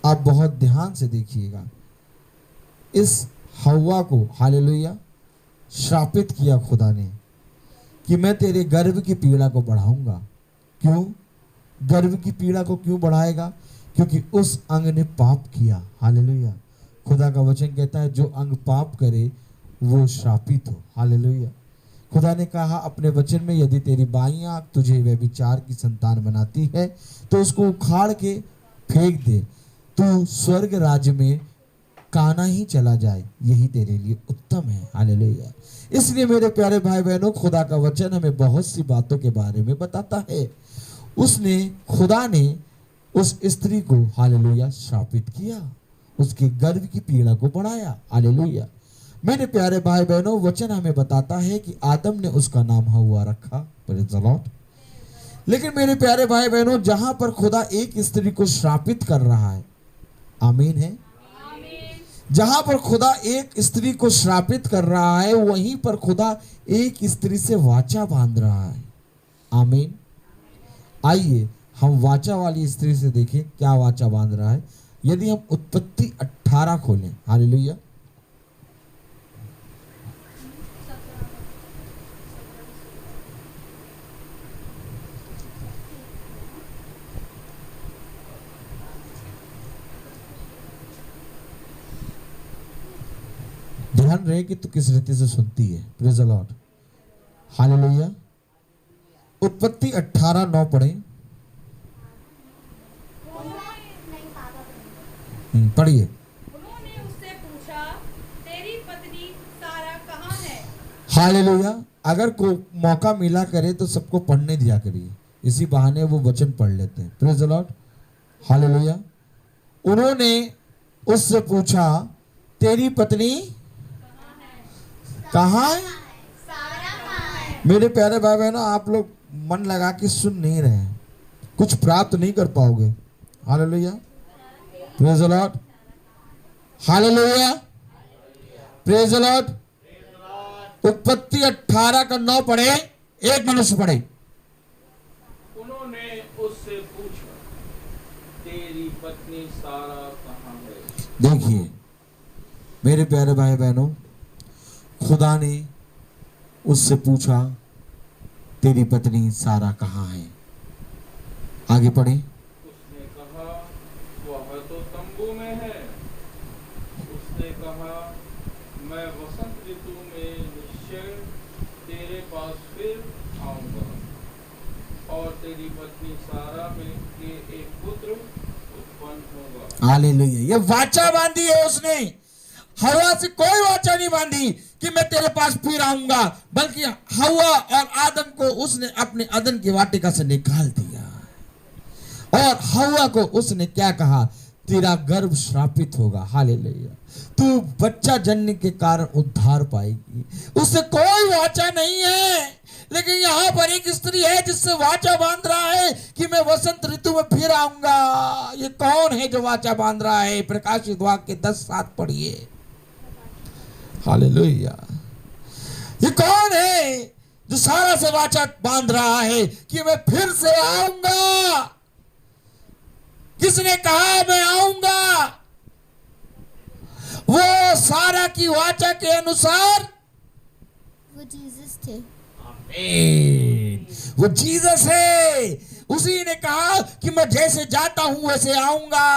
आप बहुत ध्यान से देखिएगा, इस हव्वा को, हालेलुया, श्रापित किया खुदा ने कि मैं तेरे गर्भ की पीड़ा को बढ़ाऊंगा। क्यों? गर्भ की पीड़ा को क्यों बढ़ाएगा? क्योंकि उस अंग ने पाप किया, हालेलुया। खुदा का वचन कहता है जो अंग पाप करे वो श्रापित हो, हालेलुया। खुदा ने कहा अपने वचन में, यदि तेरी बाईं आंख तुझे व्यभिचार की संतान बनाती है तो उसको उखाड़ के फेंक दे, तू स्वर्ग राज्य में काना ही चला जाए, यही तेरे लिए उत्तम है, हालेलुया। इसलिए मेरे प्यारे भाई बहनों, खुदा का वचन हमें बहुत सी बातों के बारे में बताता है। खुदा ने उस स्त्री को, हालेलुया, श्रापित किया, उसके गर्भ की पीड़ा को बढ़ाया, हालेलुया। मेरे प्यारे भाई बहनों, वचन हमें बताता है कि आदम ने उसका नाम हव्वा रखा, प्रेज़ द लॉर्ड। लेकिन मेरे प्यारे भाई बहनों, जहां पर खुदा एक स्त्री को श्रापित कर रहा है, आमीन है, जहां पर खुदा एक स्त्री को श्रापित कर रहा है, वहीं पर खुदा एक स्त्री से वाचा बांध रहा है, आमीन। आइए हम वाचा वाली स्त्री से देखें क्या वाचा बांध रहा है। यदि हम उत्पत्ति 18 खोलें, हालेलुया, ध्यान रहे कि तू किस रीति से सुनती है, प्रेज़ द लॉर्ड, हालेलुया। उत्पत्ति 18:9 पढ़ें, पढ़िए। उन्होंने उससे पूछा, तेरी पत्नी सारा कहाँ है? हालेलुया। अगर कोई मौका मिला करे तो सबको पढ़ने दिया करिए, इसी बहाने वो वचन पढ़ लेते हैं, प्रेज़ द लॉर्ड, हालेलुया। उन्होंने उससे पूछा, तेरी पत्नी कहाँ है? मेरे प्यारे भाई बहनों, आप लोग मन लगा के सुन नहीं रहे हैं, कुछ प्राप्त नहीं कर पाओगे, hallelujah, praise the lord, hallelujah, praise the Lord. उत्पत्ति 18:9 पढ़े, एक मनुष्य पढ़े। उन्होंने उससे पूछा, तेरी पत्नी सारा कहाँ है? देखिए मेरे प्यारे भाई बहनों, खुदा ने उससे पूछा, तेरी पत्नी सारा कहाँ है? आगे पढ़े। उसने कहा, वह तो तंबू में है। कहा, मैं वसंत ऋतु में निश्चय तेरे पास फिर आऊंगा और तेरी पत्नी सारा में के एक पुत्र उत्पन्न होगा। हालेलुया। ये वाचा बांधी है उसने, हवा से कोई वाचा नहीं बांधी कि मैं तेरे पास फिर आऊंगा, बल्कि हवा और आदम को उसने अपने अदन की वाटिका से निकाल दिया और हवा को उसने क्या कहा, तेरा गर्भ श्रापित होगा। हालेलुया। तू बच्चा जनने के कारण उद्धार पाएगी। उससे कोई वाचा नहीं है, लेकिन यहाँ पर एक स्त्री है जिससे वाचा बांध रहा है कि मैं वसंत ऋतु में फिर आऊंगा। ये कौन है जो वाचा बांध रहा है? प्रकाशित वाक्य 10:7 पढ़िए। हालेलुया। ये कौन है जो सारा से वाचा बांध रहा है कि मैं फिर से आऊंगा? किसने कहा मैं आऊंगा? वो सारा की वाचा के अनुसार वो जीसस थे। आमीन। वो जीसस है। उसी ने कहा कि मैं जैसे जाता हूं वैसे आऊंगा।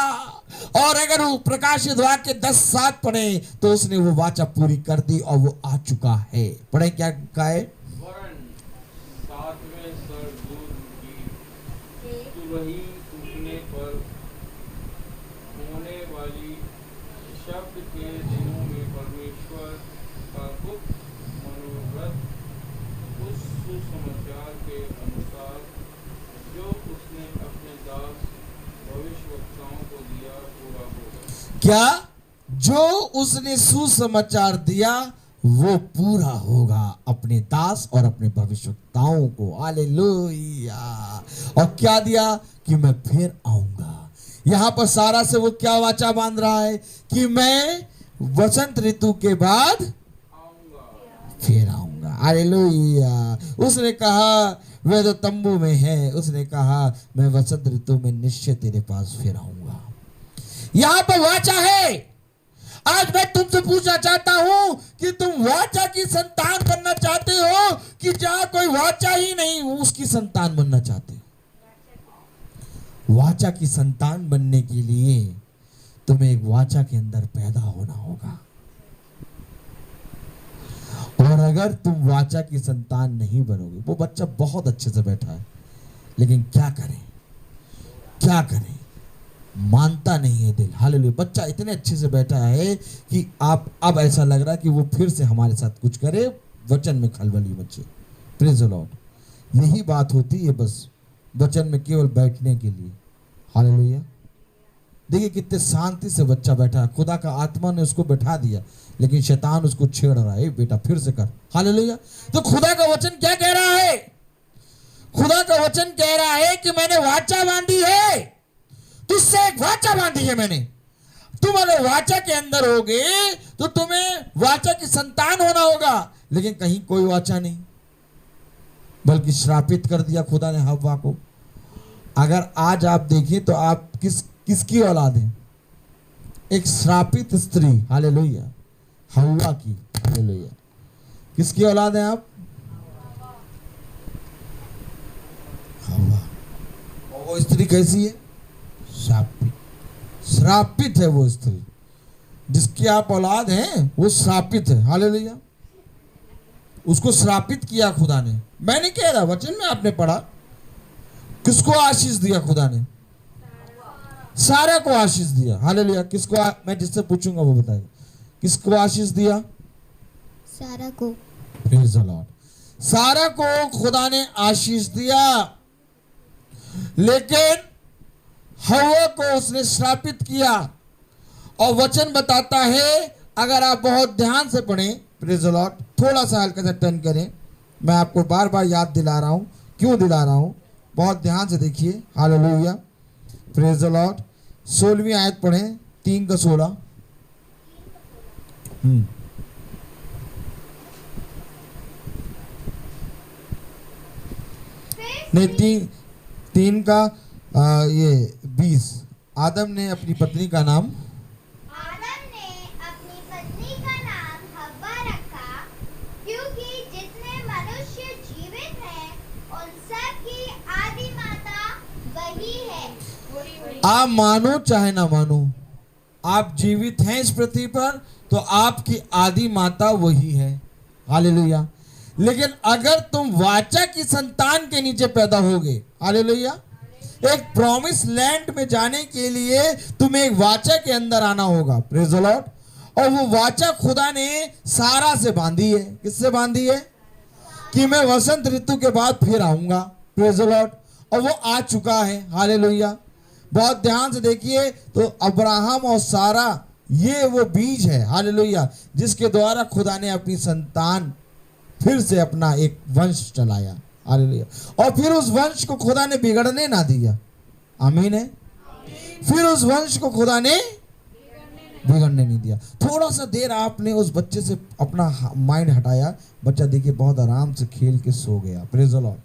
और अगर वो प्रकाशित वाक्य 10:7 पढ़े तो उसने वो वाचा पूरी कर दी और वो आ चुका है। पढ़े क्या कहा है? वरन 7वें सरदूत की तुरही टूटने पर होने वाली शब्द के दिनों में परमेश्वर का गुप्त मनोरथ उस सुसमाचार के अनुसार जो उसने अपने दास भविष्यवक्ताओं को दिया पूरा होगा। क्या? जो उसने सुसमाचार दिया वो पूरा होगा अपने दास और अपने भविष्यवक्ताओं को। हालेलुया। और क्या दिया? कि मैं फिर आऊंगा। यहां पर सारा से वो क्या वाचा बांध रहा है कि मैं वसंत ऋतु के बाद आऊंगा। फिर आऊंगा। हालेलुया। उसने कहा वे तो तंबू में है, उसने कहा मैं वसंत ऋतु में निश्चय तेरे पास फिर आऊंगा। यहां पर वाचा है। आज मैं तुमसे पूछना चाहता हूं कि तुम वाचा की संतान बनना चाहते हो कि जहां कोई वाचा ही नहीं उसकी संतान बनना चाहते हो? वाचा की संतान बनने के लिए तुम्हें एक वाचा के अंदर पैदा होना होगा। और अगर तुम वाचा की संतान नहीं बनोगे, वो बच्चा बहुत अच्छे से बैठा है लेकिन क्या करें, क्या करें, मानता नहीं है दिल। हालेलुया। बच्चा इतने अच्छे से बैठा है कि आप अब ऐसा लग रहा है कि वो फिर से हमारे साथ कुछ करे, वचन में खलबली मचे। Praise the Lord. यही बात होती है बस वचन में केवल बैठने के लिए। हालेलुया। देखिए कितने शांति से बच्चा बैठा है, खुदा का आत्मा ने उसको बैठा दिया लेकिन शैतान उसको छेड़ रहा है, बेटा फिर से कर। हालेलुया। तो खुदा का वचन क्या कह रहा है? खुदा का वचन कह रहा है कि मैंने वाचा बांधी है, तुझसे एक वाचा बांधी है मैंने। तुम अगर वाचा के अंदर होगे तो तुम्हें वाचा की संतान होना होगा, लेकिन कहीं कोई वाचा नहीं, बल्कि श्रापित कर दिया खुदा ने हव्वा को। अगर आज आप देखें तो आप किसकी औलाद हैं? एक श्रापित स्त्री। हालेलुया। हव्वा की। हालेलुया। किसकी औलाद हैं आप? हव्वा। और वो स्त्री कैसी है? श्रापित। श्रापित है वो स्त्री जिसकी आप औलाद हैं, वो श्रापित है। हालेलुया। उसको श्रापित किया खुदा ने। मैं नहीं कह रहा, वचन में आपने पढ़ा। किसको आशीष दिया खुदा ने? सारा को आशीष दिया। हालेलुया। किसको मैं जिससे पूछूंगा वो बताएगा। किसको आशीष दिया? सारा को। Praise the Lord. सारा को खुदा ने आशीष दिया, लेकिन हव्वा को उसने श्रापित किया। और वचन बताता है, अगर आप बहुत ध्यान से पढ़ें, प्रेज द लॉर्ड, थोड़ा सा हल्का सा टर्न करें, मैं आपको बार बार याद दिला रहा हूं। क्यों दिला रहा हूं? बहुत ध्यान से देखिए। हालेलुया। Praise the lord. 16वीं आयत पढ़ें, 3 का 16। नहीं, 3 का ये 20। आदम ने अपनी पत्नी का नाम हव्वा रखा, क्योंकि जितने मनुष्य जीवित हैं उन सब की आदि माता वही है। आप मानो चाहे ना मानो, आप जीवित हैं इस पृथ्वी पर, तो आपकी आदि माता वही है। हालेलुया। लेकिन अगर तुम वाचा की संतान के नीचे पैदा होगे, हालेलुया, एक प्रॉमिस लैंड में जाने के लिए तुम्हें एक वाचा के अंदर आना होगा। Praise the lord. और वो वाचा खुदा ने सारा से बांधी है। किससे बांधी है? कि मैं वसंत ऋतु के बाद फिर आऊंगा। Praise the lord. और वो आ चुका है। हालेलुया। बहुत ध्यान से देखिए, तो अब्राहम और सारा ये वो बीज है, हालेलुया, जिसके द्वारा खुदा ने अपनी संतान फिर से अपना एक वंश चलाया। हालेलुया। और फिर उस वंश को खुदा ने बिगड़ने ना दिया। आमीन है। फिर उस वंश को खुदा ने बिगड़ने नहीं दिया। थोड़ा सा देर आपने उस बच्चे से अपना माइंड हटाया, बच्चा देखिए बहुत आराम से खेल के सो गया। Praise the Lord.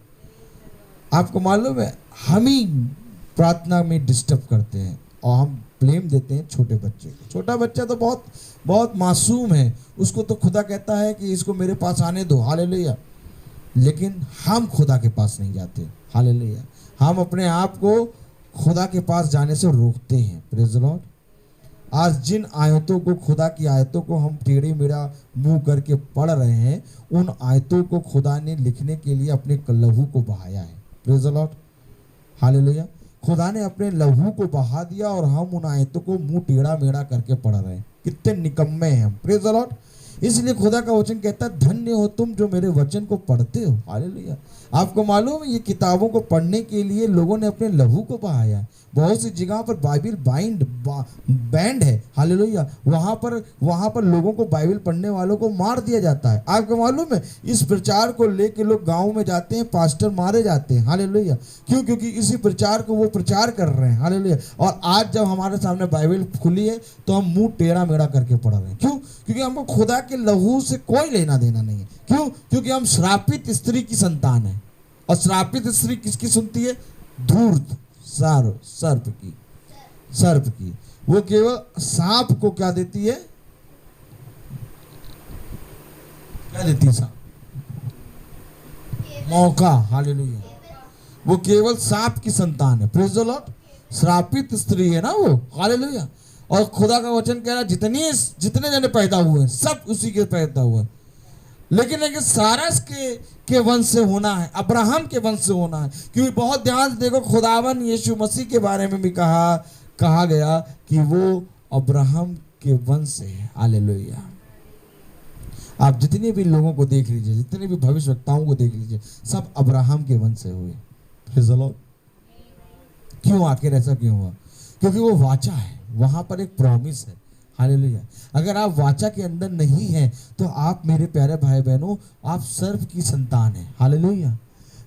आपको मालूम है, हम ही प्रार्थना में डिस्टर्ब करते हैं और हम ब्लेम देते हैं छोटे बच्चे को। छोटा बच्चा तो बहुत बहुत मासूम है, उसको तो खुदा कहता है कि इसको मेरे पास आने दो। हालेलुया। लेकिन हम खुदा के पास नहीं जाते। हालेलुया। हम अपने आप को खुदा के पास जाने से रोकते हैं। Praise the Lord. आज जिन आयतों को, खुदा की आयतों को हम टेढ़े मेढ़ा मुंह करके पढ़ रहे हैं, उन आयतों को खुदा ने लिखने के लिए अपने लहू को बहाया है। Praise the lord. हालेलुया। खुदा ने अपने लहू को बहा दिया और हम उन आयतों को मुंह टेढ़ा मेढ़ा करके पढ़ रहे हैं। कितने निकम्मे हैं हम। Praise the Lord. इसलिए खुदा का वचन कहता है, धन्य हो तुम जो मेरे वचन को पढ़ते हो। हालेलुया। आपको मालूम है, ये किताबों को पढ़ने के लिए लोगों ने अपने लहू को बहाया है। बहुत सी जगह पर बाइबल बैंड है। हालेलुया। वहां पर लोगों को बाइबल पढ़ने वालों को मार दिया जाता है। आपको मालूम है, इस प्रचार को लेके लोग गांव में जाते हैं, पास्टर मारे जाते हैं। हालेलुया। क्यों? क्योंकि इसी प्रचार को वो प्रचार कर रहे हैं। हालेलुया। और आज जब हमारे सामने बाइबल खुली है तो हम मुंह टेढ़ा मेढ़ा करके पढ़ रहे हैं। क्यों? क्योंकि हमको खुदा के लहू से कोई लेना देना नहीं है। क्यों? क्योंकि हम श्रापित स्त्री की संतान है। और श्रापित स्त्री किसकी सुनती है? धूर्त सर्प की। वो केवल सांप को क्या देती है? क्या देती है सांप? मौका। हालेलुया। वो केवल सांप की संतान है। Praise the Lord. श्रापित स्त्री है ना वो। हालेलुया। और खुदा का वचन कह रहा है, जितने जने पैदा हुए हैं सब उसी के पैदा हुए हैं। लेकिन सारा के वंश से होना है, अब्राहम के वंश से होना है। क्योंकि बहुत ध्यान से देखो, खुदावन यीशु मसीह के बारे में भी कहा गया कि वो अब्राहम के वंश से है। हालेलुया। आप जितने भी लोगों को देख लीजिए, जितने भी भविष्यवक्ताओं को देख लीजिए, सब अब्राहम के वंश से हुए। Praise the Lord. क्यों? आखिर ऐसा क्यों हुआ? क्योंकि वो वाचा है, वहां पर एक प्रॉमिस है। हालेलुया। अगर आप वाचा के अंदर नहीं हैं तो आप मेरे प्यारे भाई बहनों, आप सर्प की संतान हैं। हालेलुया।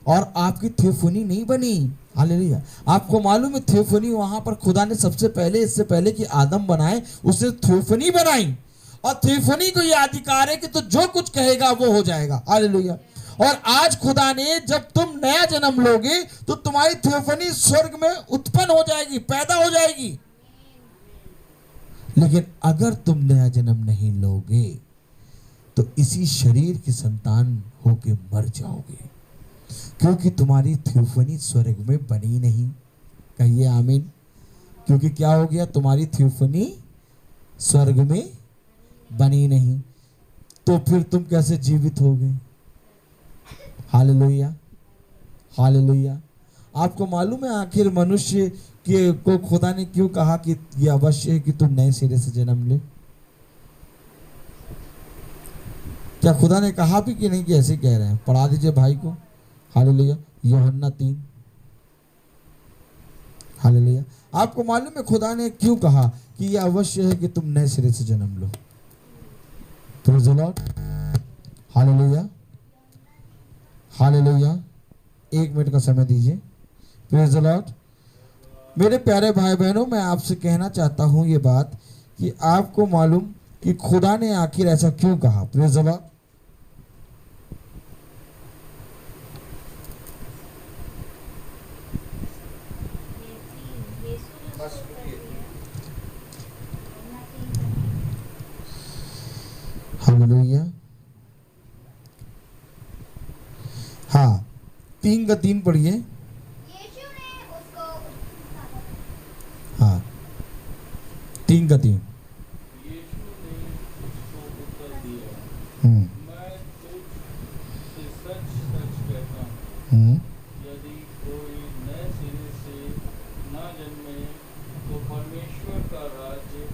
और आपकी थियोफनी नहीं बनी। हालेलुया। आपको मालूम है, थियोफनी वहां पर खुदा ने सबसे पहले, इससे पहले कि आदम बनाए, उसने थियोफनी बनाई। और थियोफनी को यह अधिकार है कि तो जो कुछ कहेगा वो हो जाएगा। हालेलुया। और आज खुदा ने, जब तुम नया जन्म लोगे तो तुम्हारी थियोफनी स्वर्ग में उत्पन्न हो जाएगी, पैदा हो जाएगी। लेकिन अगर तुम नया जन्म नहीं लोगे तो इसी शरीर की संतान होके मर जाओगे, क्योंकि तुम्हारी थियोफनी स्वर्ग में बनी नहीं। कहिए आमीन। क्योंकि क्या हो गया? तुम्हारी थियोफनी स्वर्ग में बनी नहीं, तो फिर तुम कैसे जीवित होगे? हालेलुया। हालेलुया। आपको मालूम है आखिर मनुष्य को खुदा ने क्यों कहा कि यह अवश्य है कि तुम नए सिरे से जन्म ले? क्या खुदा ने कहा भी कि नहीं कि ऐसे कह रहे हैं? पढ़ा दीजिए भाई को। हालेलुया। यूहन्ना 3। हालेलुया। आपको मालूम है खुदा ने क्यों कहा कि यह अवश्य है कि तुम नए सिरे से जन्म लो? Praise the lord. Hallelujah. Hallelujah. 1 minute का समय दीजिए। Praise the lord. मेरे प्यारे भाई बहनों, मैं आपसे कहना चाहता हूं ये बात कि आपको मालूम कि खुदा ने आखिर ऐसा क्यों कहा? Praise the lord. हालेलुया। हाँ, 3:3 पढ़िए। हाँ, 3:3। यीशु ने मैं तुझसे सच सच कहता हूँ, यदि कोई नए सिरे से न जन्मे तो परमेश्वर का राज्य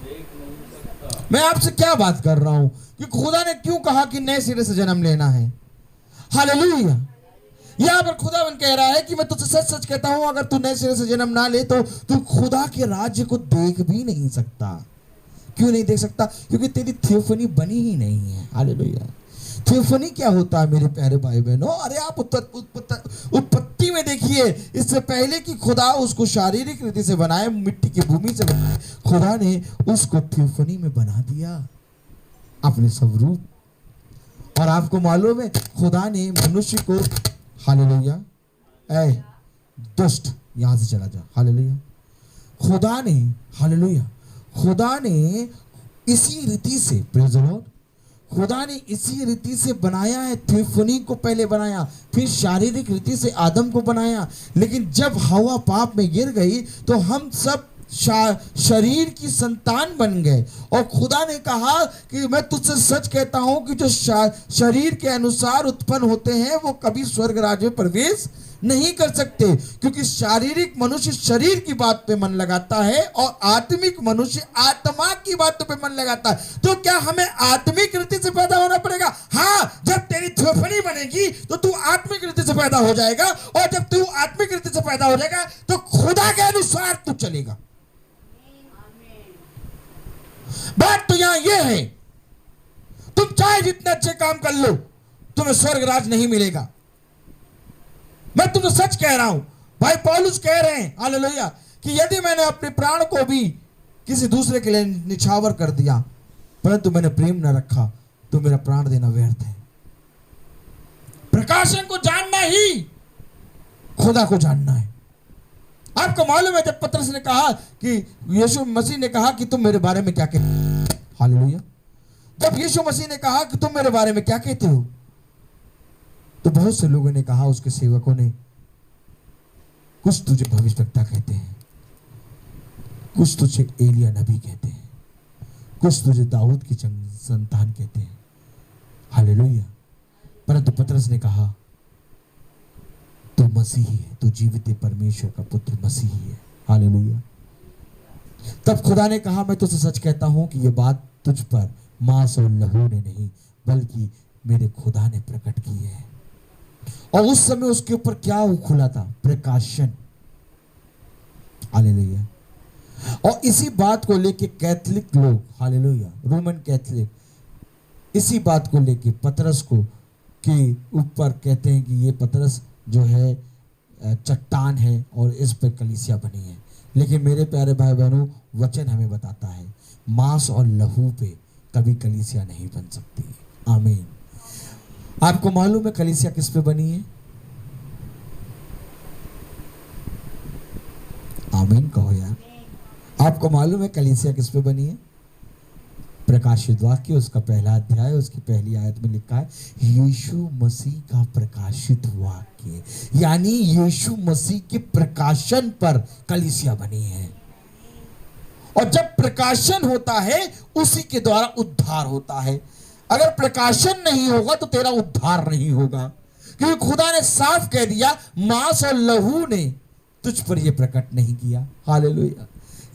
देख नहीं सकता। मैं आपसे क्या बात कर रहा हूं कि खुदा ने क्यों कहा कि नए सिरे से जन्म लेना है। हालेलुया। यहाँ पर खुदावन कह रहा है कि मैं तुझसे सच सच कहता हूं, अगर तू नए सिरे से जन्म ना ले तो तू खुदा के राज्य को देख भी नहीं सकता। क्यों नहीं देख सकता? क्योंकि तेरी थियोफनी बनी ही नहीं है। हालेलुया। थियोफनी क्या होता है मेरे प्यारे भाई बहनों? अरे आप उत्पत्ति में देखिए, इससे पहले कि खुदा उसको शारीरिक रीति से बनाए, मिट्टी की भूमि से बनाए, खुदा ने उसको थियोफनी में बना दिया अपने स्वरूप। और आपको मालूम है खुदा ने मनुष्य को, हालेलुया, ऐ दुष्ट यहां से चला जा, हालेलुया, खुदा ने, हालेलुया, खुदा ने इसी रीति से, प्रेज़ द लॉर्ड, खुदा ने इसी रीति से बनाया है। थियोफनी को पहले बनाया, फिर शारीरिक रीति से आदम को बनाया। लेकिन जब हवा पाप में गिर गई तो हम सब शरीर की संतान बन गए। और खुदा ने कहा कि मैं तुझसे सच कहता हूं कि जो शरीर के अनुसार उत्पन्न होते हैं वो कभी स्वर्ग राज्य में प्रवेश नहीं कर सकते, क्योंकि शारीरिक मनुष्य शरीर की बात पे मन लगाता है और आत्मिक मनुष्य आत्मा की बातों पे मन लगाता है। तो क्या हमें आत्मिक रीति से पैदा होना पड़ेगा? हाँ, जब तेरी थियोफनी बनेगी तो तू आत्मिक रीति से पैदा हो जाएगा, और जब तू आत्मिक रीति से पैदा हो जाएगा तो खुदा के अनुसार तू चलेगा। बात तो यहां यह है, तुम चाहे जितने अच्छे काम कर लो, तुम्हें स्वर्ग राज नहीं मिलेगा। मैं तुमसे सच कह रहा हूं, भाई पौलुस कह रहे हैं, हालेलुया, कि यदि मैंने अपने प्राण को भी किसी दूसरे के लिए निछावर कर दिया, परंतु मैंने प्रेम न रखा, तो मेरा प्राण देना व्यर्थ है। प्रकाशन को जानना ही खुदा को जानना है। आपको मालूम है जब पतरस ने कहा कि यीशु मसीह ने कहा कि तुम मेरे बारे में क्या कहते हो, हालेलुया, जब यीशु मसीह ने कहा कि तुम मेरे बारे में क्या कहते हो, तो बहुत से लोगों ने कहा, उसके सेवकों ने, कुछ तुझे भविष्यवक्ता कहते हैं, कुछ तुझे एलिया नबी कहते हैं, कुछ तुझे दाऊद की संतान कहते हैं, हालेलुया। परंतु पतरस ने कहा तू मसीही है, तू जीवित परमेश्वर का पुत्र मसीही है, हालेलुया। तब खुदा ने कहा मैं तुझसे सच कहता हूं कि यह बात तुझ पर मांस और लहू ने नहीं बल्कि मेरे खुदा ने प्रकट की है। और उस समय उसके ऊपर क्या खुला था? प्रकाशन, हालेलुया। और इसी बात को लेके कैथलिक लोग, हालेलुया, रोमन कैथलिक, इसी बात को लेके पतरस को के ऊपर कहते हैं कि ये पतरस जो है चट्टान है और इस पर कलीसिया बनी है। लेकिन मेरे प्यारे भाई बहनों, वचन हमें बताता है मांस और लहू पे कभी कलीसिया नहीं बन सकती। आमीन। आपको मालूम है कलीसिया किस पे बनी है? आमीन कहो यार। आपको मालूम है कलीसिया किस पे बनी है? प्रकाशित वाक्य उसका पहला अध्याय उसकी पहली आयत में लिखा है यीशु मसीह का प्रकाशित वाक्य, यानी यीशु मसीह के प्रकाशन पर कलीसिया बनी है। और जब प्रकाशन होता है उसी के द्वारा उद्धार होता है। अगर प्रकाशन नहीं होगा तो तेरा उद्धार नहीं होगा, क्योंकि खुदा ने साफ कह दिया मांस और लहू ने तुझ पर यह प्रकट नहीं किया। हालेलुया।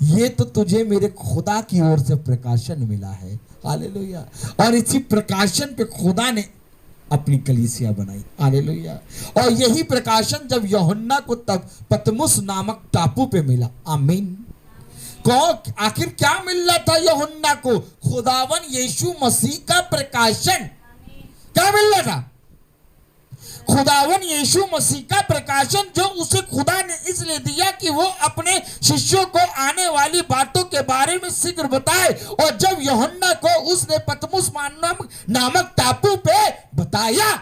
ये तो तुझे मेरे खुदा की ओर से प्रकाशन मिला है। हालेलुया। और इसी प्रकाशन पे खुदा ने अपनी कलीसिया बनाई। हालेलुया। और यही प्रकाशन जब यूहन्ना को तब पतमुस नामक टापू पे मिला। आमीन। आखिर क्या मिल रहा था यूहन्ना को? खुदावन यीशु मसीह का प्रकाशन। क्या मिल रहा था? खुदावन यीशु मसीह का प्रकाशन, जो उसे खुदा ने इसलिए दिया कि वो अपने शिष्यों को आने वाली बातों के बारे में शीघ्र बताए। और जब यूहन्ना को उसने पतमुस नामक टापू पे बताया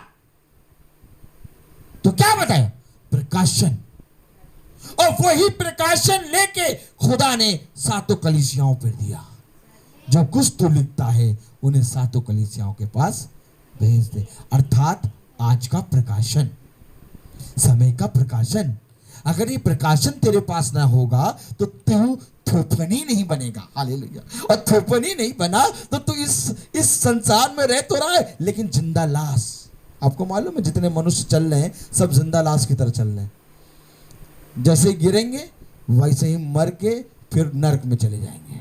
तो क्या बताया? प्रकाशन। और वही प्रकाशन लेके खुदा ने सातों कलीसियाओं पर दिया। जो कुछ तो लिखता है उन्हें सातों कलीसियाओं के पास भेज दे। अर्थात आज का प्रकाशन, समय का प्रकाशन। अगर ये प्रकाशन तेरे पास ना होगा तो तू थोपनी नहीं बनेगा। हालेलुया। और थोपनी नहीं बना तो तू इस संसार में रह तो रहा है लेकिन जिंदा लाश। आपको मालूम है जितने मनुष्य चल रहे हैं सब जिंदा लाश की तरह चल रहे हैं। जैसे गिरेंगे वैसे ही मर के फिर नरक में चले जाएंगे।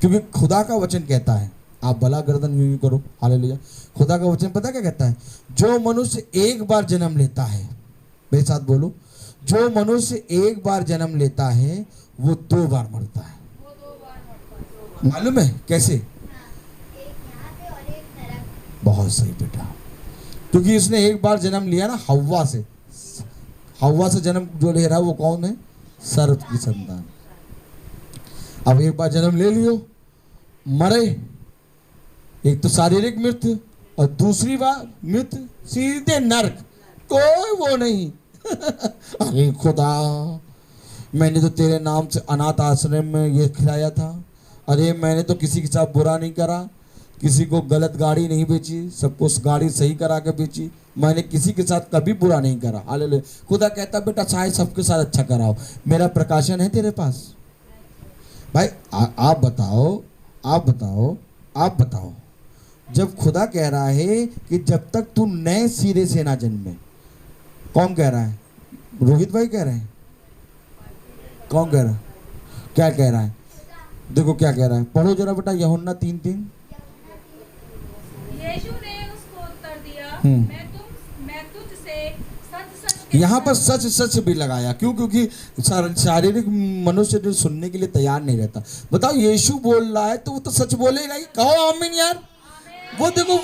क्योंकि खुदा का वचन कहता है, आप भला गर्दन यूं करो। हालेलुया। खुदा का वचन पता क्या कहता है? जो मनुष्य एक बार जन्म लेता है, मेरे साथ बोलो, जो मनुष्य एक बार जन्म लेता है वो 2 बार मरता है। मालूम है कैसे? एक यहाँ पे और एक नरक। बहुत सही बेटा। क्योंकि इसने एक बार जन्म लिया ना हव्वा से। हव्वा से जन्म जो ले रहा है वो कौन है? सर्प की संतान। अब एक बार जन्म ले लियो, मरे, एक तो शारीरिक मृत्यु और दूसरी बार मृत्यु सीधे नरक, कोई वो नहीं। अरे खुदा, मैंने तो तेरे नाम से अनाथ आश्रम में ये खिलाया था। अरे मैंने तो किसी के साथ बुरा नहीं करा, किसी को गलत गाड़ी नहीं बेची, सबको गाड़ी सही करा के बेची। मैंने किसी के साथ कभी बुरा नहीं करा। हालेलुया। खुदा कहता बेटा चाहे सबके साथ अच्छा कराओ, मेरा प्रकाशन है तेरे पास। भाई आप बताओ, जब खुदा कह रहा है कि जब तक तू नए सिरे से ना जन्मे, कौन कह रहा है? रोहित भाई कह रहे हैं? कौन कह रहा है? क्या कह रहा है? देखो क्या कह रहा है, पढ़ो जरा बेटा यूहन्ना 3:3। यीशु ने उसको उत्तर दिया, मैं तुझसे सच सच यहाँ पर सच सच भी लगाया। क्यों? क्योंकि शारीरिक मनुष्य जो सुनने के लिए तैयार नहीं रहता। बताओ यीशु बोल रहा है तो वो तो सच बोलेगा ही। कहो आमीन यार। वो देखो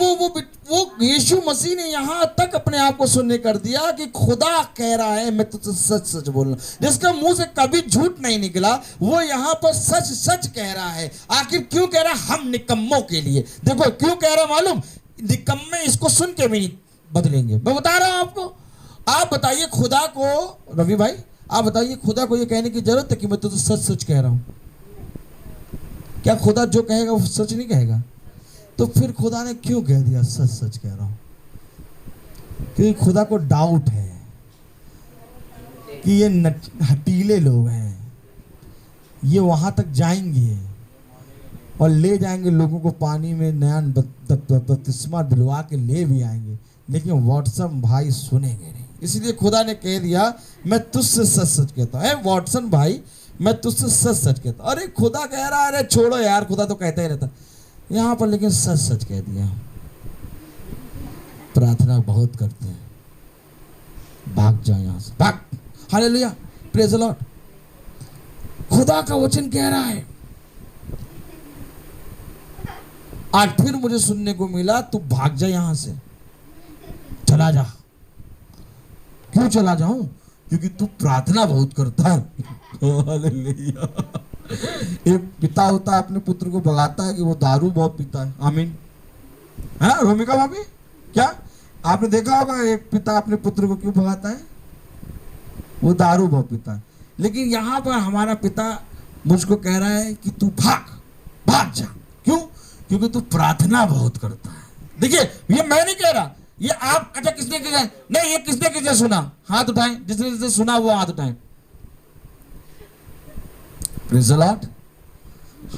वो यीशु मसीह ने यहाँ तक अपने आप को सुनने कर दिया कि खुदा कह रहा है मैं तुझसे सच सच बोल रहा हूँ। जिसका मुंह से कभी झूठ नहीं निकला वो यहाँ पर सच सच कह रहा है। आखिर क्यों कह रहा है? हम निकम्मों के लिए। देखो क्यों कह रहा है मालूम? निकम्मे इसको सुन के भी नहीं बदलेंगे। मैं बता रहा हूँ आपको। आप बताइए खुदा को, रवि भाई आप बताइए खुदा को ये कहने की जरूरत है कि मैं तुझसे सच सच कह रहा हूँ? क्या खुदा जो कहेगा वो सच नहीं कहेगा? तो फिर खुदा ने क्यों कह दिया सच सच कह रहा हूं? क्योंकि खुदा को डाउट है कि ये हटीले लोग हैं, ये वहां तक जाएंगे और ले जाएंगे लोगों को पानी में नया बपतिस्मा दिलवा के ले भी आएंगे, लेकिन वॉटसन भाई सुनेंगे नहीं। इसलिए खुदा ने कह दिया मैं तुझसे सच सच कहता हूँ। वॉटसन भाई मैं तुझसे सच सच कहता हूँ। अरे खुदा कह रहा है, अरे छोड़ो यार, खुदा तो कहता ही रहता यहाँ पर, लेकिन सच सच कह दिया। प्रार्थना बहुत करते हैं, भाग जाओ यहाँ से, भाग। Hallelujah, praise the Lord. खुदा का वचन कह रहा है। आज फिर मुझे सुनने को मिला तू भाग जा यहाँ से, चला जा। क्यों चला जाऊं? क्योंकि तू प्रार्थना बहुत करता है। हालेलुया। एक पिता होता है अपने पुत्र को भगाता है कि वो दारू बहुत पीता है। आमीन। हाँ रोमिका भाभी, क्या आपने देखा होगा एक पिता अपने पुत्र को क्यों भगाता है? वो दारू बहुत पीता है। लेकिन यहाँ पर हमारा पिता मुझको कह रहा है कि तू भाग, भाग जा। क्यों? क्योंकि तू प्रार्थना बहुत करता है। देखिए ये मैं नहीं कह रहा, ये आप, अच्छा किसने कहा? नहीं, ये किसने किसने सुना? हाथ उठाएं, जिसने सुना वो हाथ उठाएं। Praise the lord,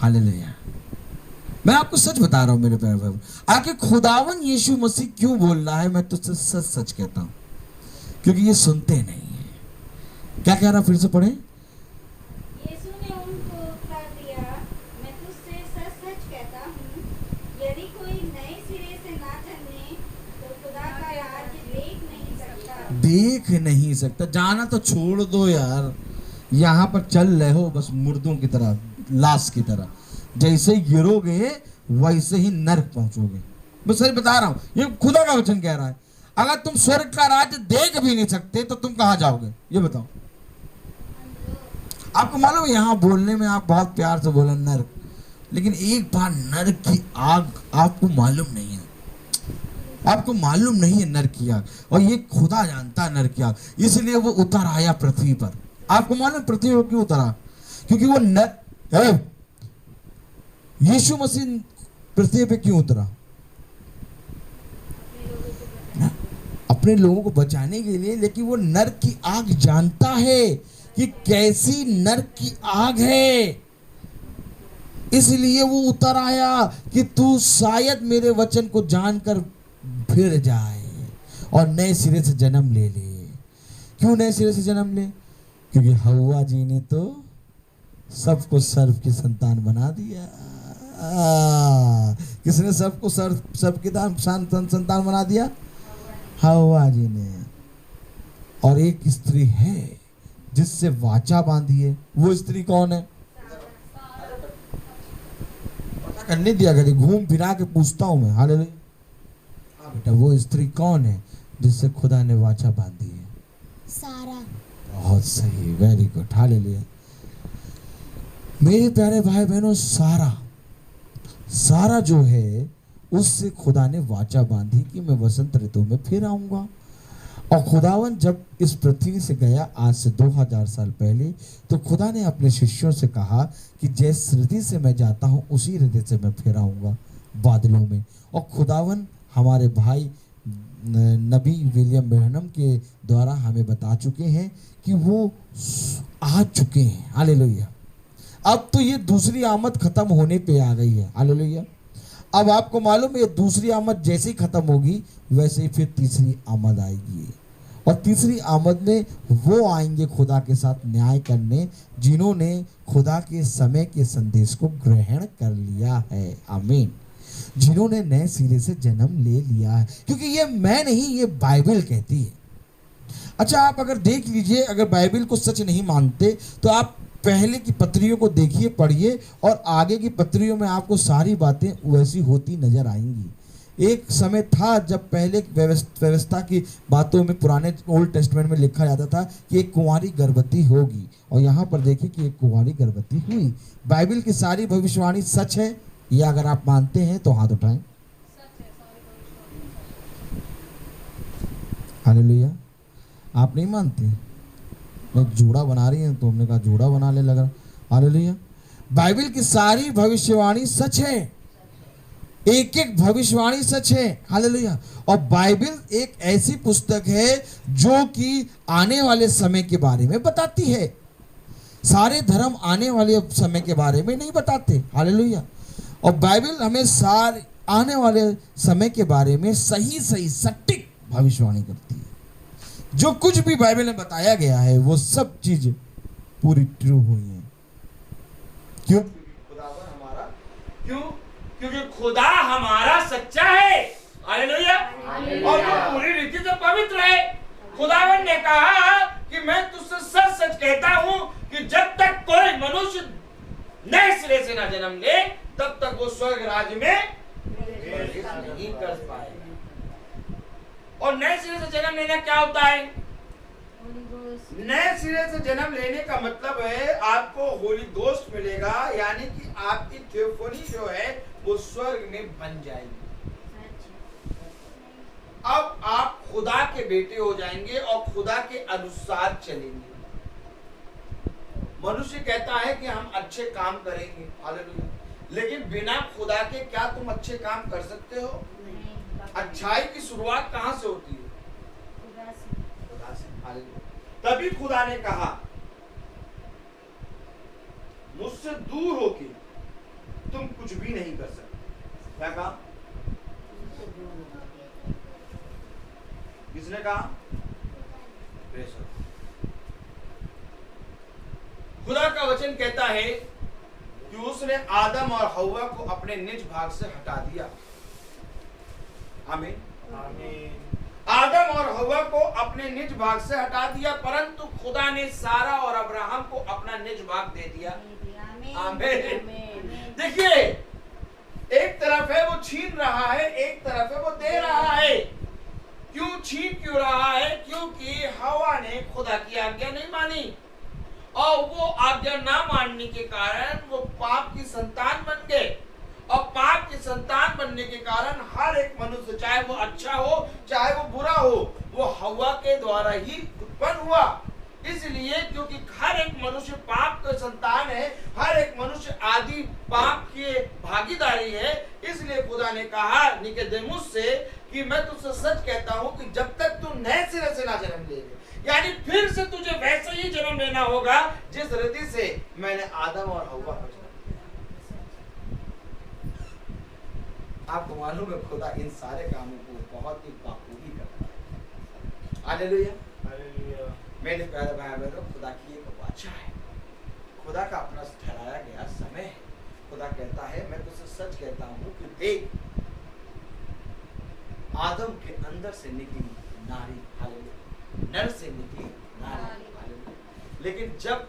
hallelujah. मैं आपको सच बता रहा हूं मेरे प्यारे भाई, आखिर खुदावन यीशु मसीह क्यों बोल रहा है मैं तुझसे सच सच कहता हूं? क्योंकि ये सुनते नहीं है। क्या कह रहा, फिर से पढ़े। यीशु ने उनको उत्तर दिया, मैं तुझसे सच सच कहता हूँ, यदि कोई नए सिरे से ना जन्मे तो खुदा का राज्य देख नहीं सकता। जाना तो छोड़ दो यार, यहाँ पर चल रहे हो बस मुर्दों की तरह, लाश की तरह। जैसे ही गिरोगे वैसे ही नरक पहुंचोगे। मैं सही बता रहा हूँ, ये खुदा का वचन कह रहा है। अगर तुम स्वर्ग का राज्य देख भी नहीं सकते तो तुम कहाँ जाओगे? ये बताओ। आपको मालूम है यहाँ बोलने में आप बहुत प्यार से बोले नरक, लेकिन एक बार नरक की आग आपको मालूम नहीं है। आपको मालूम नहीं है नरक की आग, और ये खुदा जानता है नरक की आग, इसलिए वो उतर आया पृथ्वी पर। आपको मालूम पृथ्वी पर क्यों उतरा? क्योंकि वो यीशु मसीह पृथ्वी पे क्यों उतरा? अपने लोगों को बचाने के लिए। लेकिन वो नरक की आग जानता है कि कैसी नरक की आग है। इसलिए वो उतर आया कि तू शायद मेरे वचन को जानकर फिर जाए और नए सिरे से जन्म ले ले। क्यों नए सिरे से जन्म ले? क्योंकि हव्वा जी ने तो सबको सर्प की संतान बना दिया। किसने सबको सर्प की संतान बना दिया? हव्वा जी ने। और एक स्त्री है जिससे वाचा बांधी है। वो स्त्री कौन है? पता करने दिया कभी, घूम फिरा के पूछता हूं मैं। हालेलुया। बेटा वो स्त्री कौन है जिससे खुदा ने वाचा बांधी है? सारा। बहुत सही, वेरी गुड, हालेलुया। मेरे प्यारे भाई बहनों, सारा जो है उससे खुदा ने वाचा बांधी कि मैं वसंत ऋतु में फिर आऊंगा। और खुदावन जब इस पृथ्वी से गया आज से 2000 साल पहले, तो खुदा ने अपने शिष्यों से कहा कि जिस रीति से मैं जाता हूं उसी रीति से मैं फिर आऊंगा बादलों में। और खुदावन हमारे भाई नबी विलियम ब्रैनम के द्वारा हमें बता चुके हैं कि वो आ चुके हैं। हालेलुया। अब तो ये दूसरी आमद खत्म होने पे आ गई है। हालेलुया। अब आपको मालूम है ये दूसरी आमद जैसे ही खत्म होगी वैसे ही फिर तीसरी आमद आएगी। और तीसरी आमद में वो आएंगे खुदा के साथ न्याय करने जिन्होंने खुदा के समय के संदेश को ग्रहण कर लिया है। आमीन। जिन्होंने नए सिरे से जन्म ले लिया है। क्योंकि ये मैं नहीं, ये बाइबल कहती है। अच्छा, आप अगर देख लीजिए, अगर बाइबल को सच नहीं मानते तो आप पहले की पत्रियों को देखिए, पढ़िए, और आगे की पत्रियों में आपको सारी बातें वैसी होती नजर आएंगी। एक समय था जब पहले व्यवस्था की बातों में पुराने ओल्ड टेस्टमेंट में लिखा जाता था कि एक कुंवारी गर्भवती होगी, और यहाँ पर देखिए कि एक कुंवारी गर्भवती हुई। बाइबल की सारी भविष्यवाणी सच है, या अगर आप मानते हैं तो हाथ उठाएं। हालेलुया। आप नहीं मानते? मैं जोड़ा बना रही है तो हमने कहा जोड़ा बना ले लगा। हालेलुया। बाइबल की सारी भविष्यवाणी सच है, एक एक भविष्यवाणी सच है। हालेलुया। और बाइबल एक ऐसी पुस्तक है जो कि आने वाले समय के बारे में बताती है। सारे धर्म आने वाले समय के बारे में नहीं बताते। हालेलुया। और बाइबल हमें सारे आने वाले समय के बारे में सही सटीक भविष्यवाणी करती है। जो कुछ भी बाइबल में बताया गया है वो सब चीज पूरी ट्रू हुई है। क्यों? खुदावन हमारा, क्यों? क्योंकि खुदा हमारा सच्चा है। हालेलुया। और वो पूरी रीति से पवित्र है। खुदावन ने कहा कि मैं तुझसे सच सच कहता हूं कि जब तक कोई मनुष्य नए सिरे से ना जन्म ले तब तक वो स्वर्ग राज्य में प्रवेश नहीं कर पाएगा। और नए सिरे से जन्म लेना क्या होता है? नए सिरे से जन्म लेने का मतलब है आपको होली गोस्ट मिलेगा, यानी कि आपकी थियोफनी जो है वो स्वर्ग में बन जाएगी। अब आप खुदा के बेटे हो जाएंगे और खुदा के अनुसार चलेंगे। मनुष्य कहता है कि हम अच्छे काम करेंगे, हालेलुया, लेकिन बिना खुदा के क्या तुम अच्छे काम कर सकते हो? अच्छाई की शुरुआत कहां से होती है? खुदा से। हालेलुया। तभी खुदा ने कहा मुझसे दूर होके तुम कुछ भी नहीं कर सकते। क्या कहा? किसने कहा? खुदा का वचन कहता है कि उसने आदम और हव्वा को अपने निज भाग से हटा दिया। आमीन। आमीन। आदम और हव्वा को अपने निज भाग से हटा दिया, परंतु खुदा ने सारा और अब्राहम को अपना निज भाग दे दिया। आमीन। देखिए, एक तरफ है वो छीन रहा है, एक तरफ है वो दे रहा है। क्यों छीन क्यों रहा है? क्योंकि हव्वा ने खुदा की आज्ञा नहीं मानी, और वो आज्ञा ना मानने के कारण वो पाप की संतान बन गए। और पाप की संतान बनने के कारण हर एक मनुष्य, चाहे वो अच्छा हो चाहे वो बुरा हो, वो हव्वा के द्वारा ही उत्पन्न हुआ। इसलिए क्योंकि हर एक मनुष्य पाप का संतान है, हर एक मनुष्य आदि पाप की भागीदारी है। इसलिए खुदा ने कहा निकोदेमुस से कि मैं तुझसे सच कहता हूं कि जब तक तू नए सिरे से ना जन्म लेगा, यानी फिर से तुझे वैसे ही जन्म लेना होगा जिस रीति से मैंने आदम और हव्वा को जन्म दिया। आपको मालूम है खुदा इन सारे कामों को बहुत ही बखूबी करता है। हालेलुया। हालेलुया। मेरे प्यारे भाई बहनों, खुदा की एक वाचा है, खुदा का अपना ठहराया गया समय है। खुदा कहता है मैं तुझसे सच कहता हूँ कि देख, आदम के अंदर से निकली नारी, हालेलुया, नर से निकली नारी, हालेलुया, लेकिन जब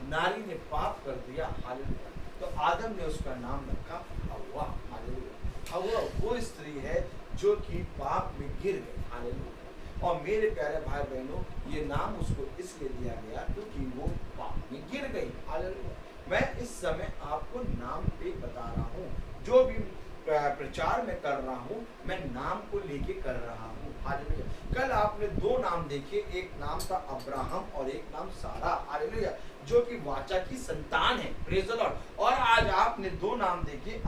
नारी ने पाप कर दिया, हालेलुया, तो आदम ने उसका नाम रखा हव्वा, हालेलुया। हव्वा वो स्त्री है जो कि पाप में गिर गई, हालेलुया। और मेरे प्यारे भाई बहनों, ये नाम उसको इसलिए दिया गया क्योंकि वो पाप में गिर गई, हालेलुया। मैं इस समय आपको नाम पे बता रहा हूँ, जो भी प्रचार में कर रहा हूँ, मैं नाम को लेके कर रहा हूँ, हालेलुया। कल आपने दो नाम देखे, एक नाम था अब्राहम और एक नाम सारा, हालेलुया, जो कि वाचा की संतान है, प्रेज द लॉर्ड। और आज आपने दो नाम देखे,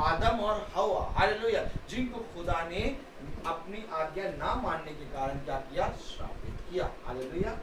आदम और हवा, हालेलुया, जिनको खुदा ने अपनी आज्ञा ना मानने के कारण क्या किया? श्रापित किया, हालेलुया।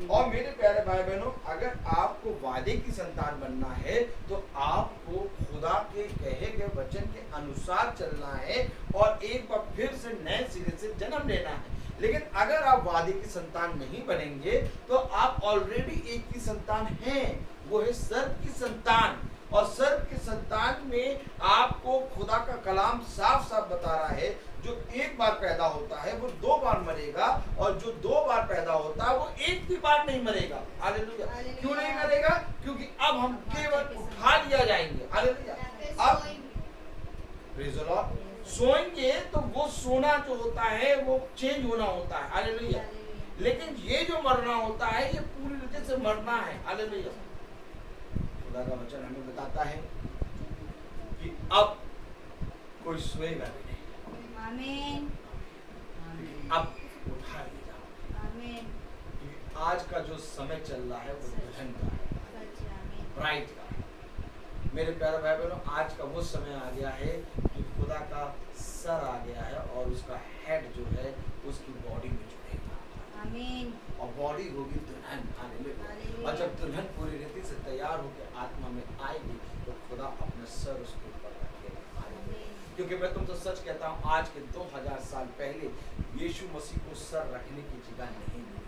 और मेरे प्यारे भाई बहनों, अगर आपको वादे की संतान बनना है तो आपको खुदा के कहे गए वचन के अनुसार चलना है और एक बार फिर से नए सिरे से जन्म लेना है। लेकिन अगर आप वादे की संतान नहीं बनेंगे तो आप ऑलरेडी एक की संतान हैं, वो है सर्प की संतान। और सर्प की संतान में आपको खुदा का कलाम साफ साफ बता रहा है, जो एक बार पैदा होता है वो दो बार मरेगा, और जो दो बार पैदा होता है वो एक भी बार नहीं मरेगा, हालेलुया। क्यों नहीं मरेगा? क्योंकि अब हम केवल उठा लिया जाएंगे, हालेलुया। अब प्रेज़ द लॉर्ड, सोएंगे तो वो सोना जो होता है वो चेंज होना होता है, हालेलुया। लेकिन ये जो मरना होता है ये पूरी रीति से मरना है, हालेलुया। खुदा का वचन हमें बताता है कि अब कोई सोएगा भी नहीं, आमीन, अब उठा ले जाओ। आमीन, आज का जो समय चल रहा है वो दुल्हन का है, ब्राइड का है। मेरे प्यारे भाई बहनों, आज का वो समय आ गया है कि खुदा का सर आ गया है और उसका हेड जो है उसकी बॉडी में जुड़ेगा, आमीन, और बॉडी होगी दुल्हन, हालेलुया। और जब दुल्हन पूरी रीति से तैयार होकर आत्मा में आएगी तो खुदा अपना सर उसके ऊपर रखेगा, हालेलुया। क्योंकि मैं तुमसे सच कहता हूँ, आज के 2000 साल पहले यीशु मसीह को सर रखने की जगह नहीं मिली,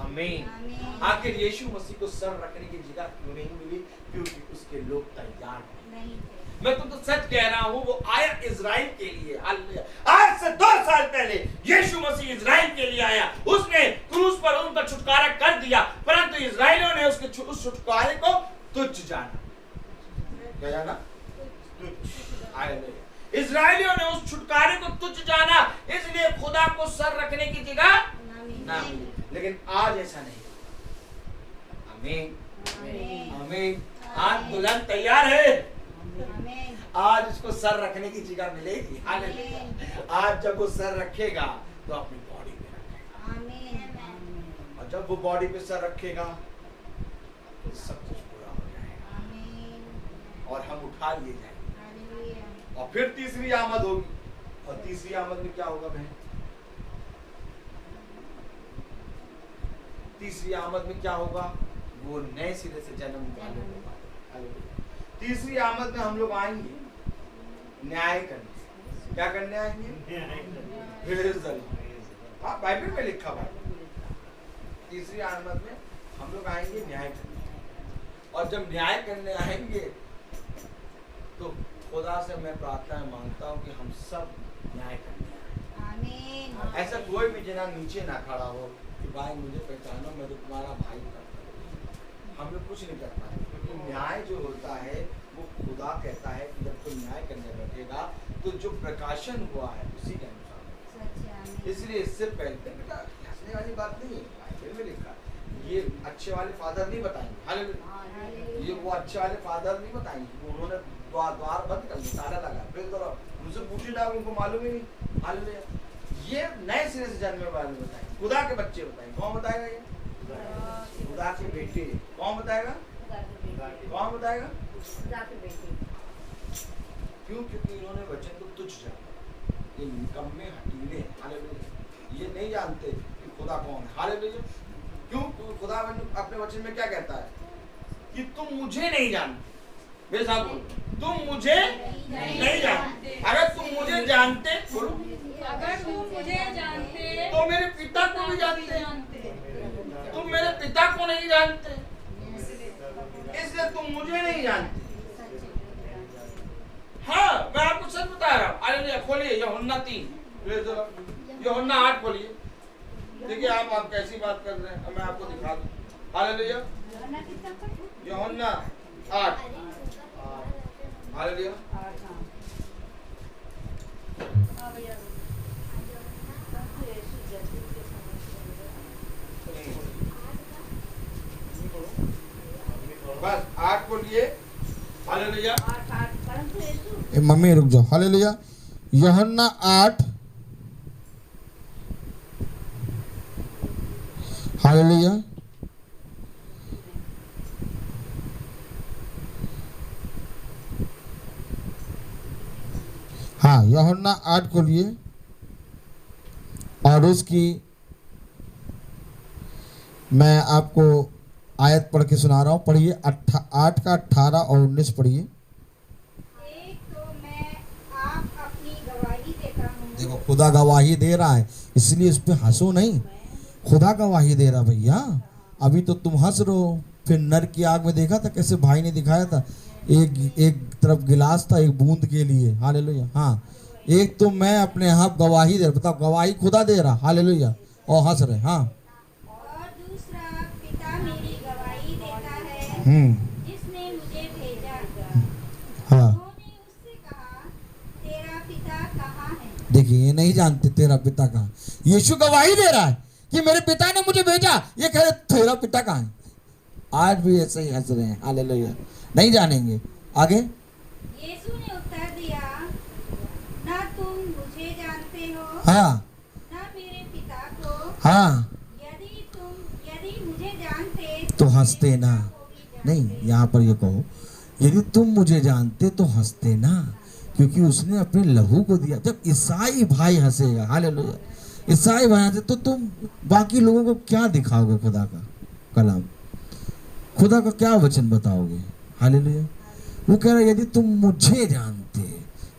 आमीन। आखिर यीशु मसीह को सर रखने की जगह क्यों नहीं मिली? क्योंकि उसके लोग तैयार नहीं थे। मैं तुमसे सच कह रहा हूँ, वो आया इजराइल के लिए, हालेलुया। आज से 2 साल पहले यीशु मसीह इजराइल के लिए आया, उसने क्रूस पर उनका छुटकारा कर दिया, परंतु इजराइलियों ने उसके उस छुटकारे को तुच्छ जाना, क्या जाना? तुच्छ, हालेलुया। इजराइलियों ने उस छुटकारे को तुच्छ जाना, इसलिए खुदा को सर रखने की जगह ना मिली। लेकिन आज ऐसा नहीं, आमीन, आमीन। आज दुल्हन तैयार है, आज उसको सर रखने की जगह मिलेगी, हालेलुया। आज जब वो सर रखेगा तो अपनी बॉडी पे रखेगा, आमीन, और जब वो बॉडी पे सर रखेगा तो सब कुछ पूरा हो जाएगा, आमीन, और हम उठा लिए जाएंगे, हालेलुया, और फिर तीसरी आमद होगी। और तीसरी आमद में क्या होगा बहन? तीसरी आमद में क्या होगा? वो नए सिरे से जन्म वाले होगा, हालेलुया। तीसरी आमद में हम लोग आएंगे न्याय करने। क्या करने आएंगे? हाँ, बाइबल में लिखा हुआ है, तीसरी आमद में हम लोग आएंगे न्याय करने। और जब न्याय करने आएंगे तो खुदा से मैं प्रार्थना मांगता हूँ कि हम सब न्याय करने आए, आमीन। ऐसा कोई भी जना नीचे ना खड़ा हो कि भाई मुझे पहचानो, मैं तो तुम्हारा भाई करता हूँ। हम लोग कुछ नहीं कर पाएंगे, क्योंकि न्याय जो होता है वो खुदा कहता है कि जब तुम न्याय करने बैठेगा तो जो प्रकाशन हुआ है उसी के अनुसार। इसलिए इससे पहले बेटा हंसने वाली बात नहीं है, बाइबल में लिखा ये अच्छे वाले फादर नहीं बताएंगे, हालेलुया। ये वो अच्छे वाले फादर नहीं बताएंगे, उन्होंने द्वार बंद कर दिया, ताला लगा, फिर उनसे पूछे जाओ, उनको मालूम ही नहीं, हालेलुया। ये नए सिरे से जन्मे वाले बताएंगे, खुदा के बच्चे बताएंगे। कौन बताएगा? ये खुदा के बेटे। कौन बताएगा? कौन बताएगा? क्यों? क्योंकि इन्होंने वचन को तुच्छ जाना, ये निकम्मे हटीले, हालेलुया। ये नहीं जानते कि खुदा कौन है, हालेलुया। क्यों? खुदा अपने वचन में क्या कहता है कि तुम मुझे नहीं जानते, मेरे साथ बोलो, तुम मुझे नहीं जानते। अगर तुम मुझे जानते, बोलो, अगर तुम मुझे जानते तो मेरे पिता को भी जानते। तुम मेरे पिता को नहीं जानते, इसलिए तुम मुझे नहीं जानते। हाँ, मैं आपको सच बता रहा हूँ। हालेलुया। खोलिए यूहन्ना 3, यूहन्ना 8 खोलिए। देखिए आप कैसी बात कर रहे हैं, मैं आपको दिखा दूं। हालेलुया। यूहन्ना 8। हालेलुया। बस 8 खोलिए। हालेलुया। मम्मी रुक जाओ। हालेलुया। यूहन्ना 8। हालेलुया। हाँ, यूहन्ना 8 खोलिए और उसकी मैं आपको आयत पढ़ के सुना रहा हूँ। पढ़िए 8 का 18 और 19 पढ़िए। एक तो मैं आप अपनी गवाही देता हूँ। देखो खुदा गवाही दे रहा है, इसलिए इस पे हंसो नहीं। खुदा गवाही दे रहा भैया। अभी तो तुम हंस रहे हो, फिर नर की आग में देखा था कैसे भाई ने दिखाया था, एक तरफ गिलास था एक बूंद के लिए। हालेलुया। हाँ, एक तो मैं अपने आप गवाही दे रहा, बताओ गवाही खुदा दे रहा। हालेलुया। और हंस रहे। हाँ, और दूसरा पिता मेरी गवाही देता है जिसने मुझे भेजा। हाँ, उन्होंने उससे कहा, तेरा पिता कहाँ है? देखिए ये नहीं जानते तेरा पिता कहाँ। यीशु गवाही दे रहा है कि मेरे पिता ने मुझे भेजा। ये कह रहे तेरा पिता कहाँ है। आज भी ऐसे ही हंस रहे हैं। हालेलुया। नहीं जानेंगे। आगे। यीशु ने उत्तर दिया, ना तुम मुझे जानते हो, हाँ ना मेरे पिता को। हाँ, यदि मुझे जानते तो हंसते ना। नहीं, यहाँ पर ये कहो, यदि तुम मुझे जानते तो हंसते ना, क्योंकि उसने अपने लहू को दिया। जब ईसाई भाई हंसेगा, हालेलुया, ईसाई भाई हंसे तो तुम बाकी लोगों को क्या दिखाओगे? खुदा का कलाम, खुदा का क्या वचन बताओगे? हालेलुया। वो कह रहा है यदि तुम मुझे जानते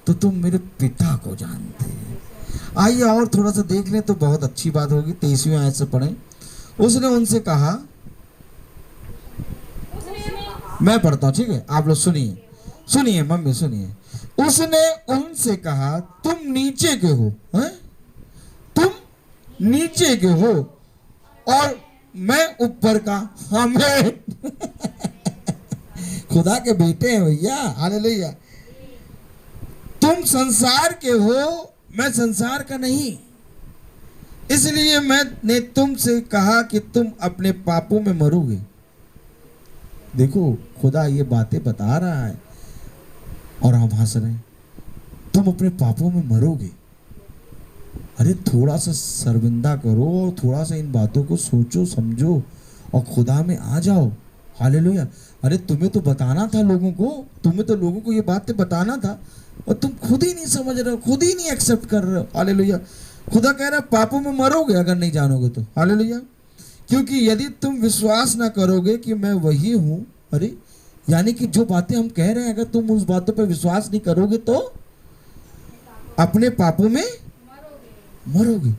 तो तुम मेरे पिता को जानते। आइए और थोड़ा सा देख लें तो बहुत अच्छी बात होगी। 23वीं आयत से पढ़ें। उसने उनसे कहा, मैं पढ़ता हूँ, ठीक है, आप लोग सुनिए, सुनिए मम्मी सुनिए। उसने उनसे कहा, तुम नीचे के हो, हैं? तुम नीचे के हो और मैं ऊपर का। हमें खुदा के बेटे हैं भैया। हालेलुया। तुम संसार के हो, मैं संसार का नहीं, इसलिए मैंने तुमसे कहा कि तुम अपने पापों में मरोगे। देखो खुदा ये बातें बता रहा है और हम हंस रहे हैं। तुम अपने पापों में मरोगे। अरे थोड़ा सा शर्मिंदा करो और थोड़ा सा इन बातों को सोचो समझो और खुदा में आ जाओ। हालेलुया। अरे तुम्हें तो बताना था लोगों को, तुम्हें तो लोगों को ये बातें बताना था और तुम खुद ही नहीं समझ रहे हो, खुद ही नहीं एक्सेप्ट कर रहे हो। हालेलुया। खुदा कह रहा है पापों में मरोगे अगर नहीं जानोगे तो। हालेलुया। क्योंकि यदि तुम विश्वास ना करोगे कि मैं वही हूँ, अरे यानी कि जो बातें हम कह रहे हैं अगर तुम उस बातों पर विश्वास नहीं करोगे तो अपने पापों में मरोगे।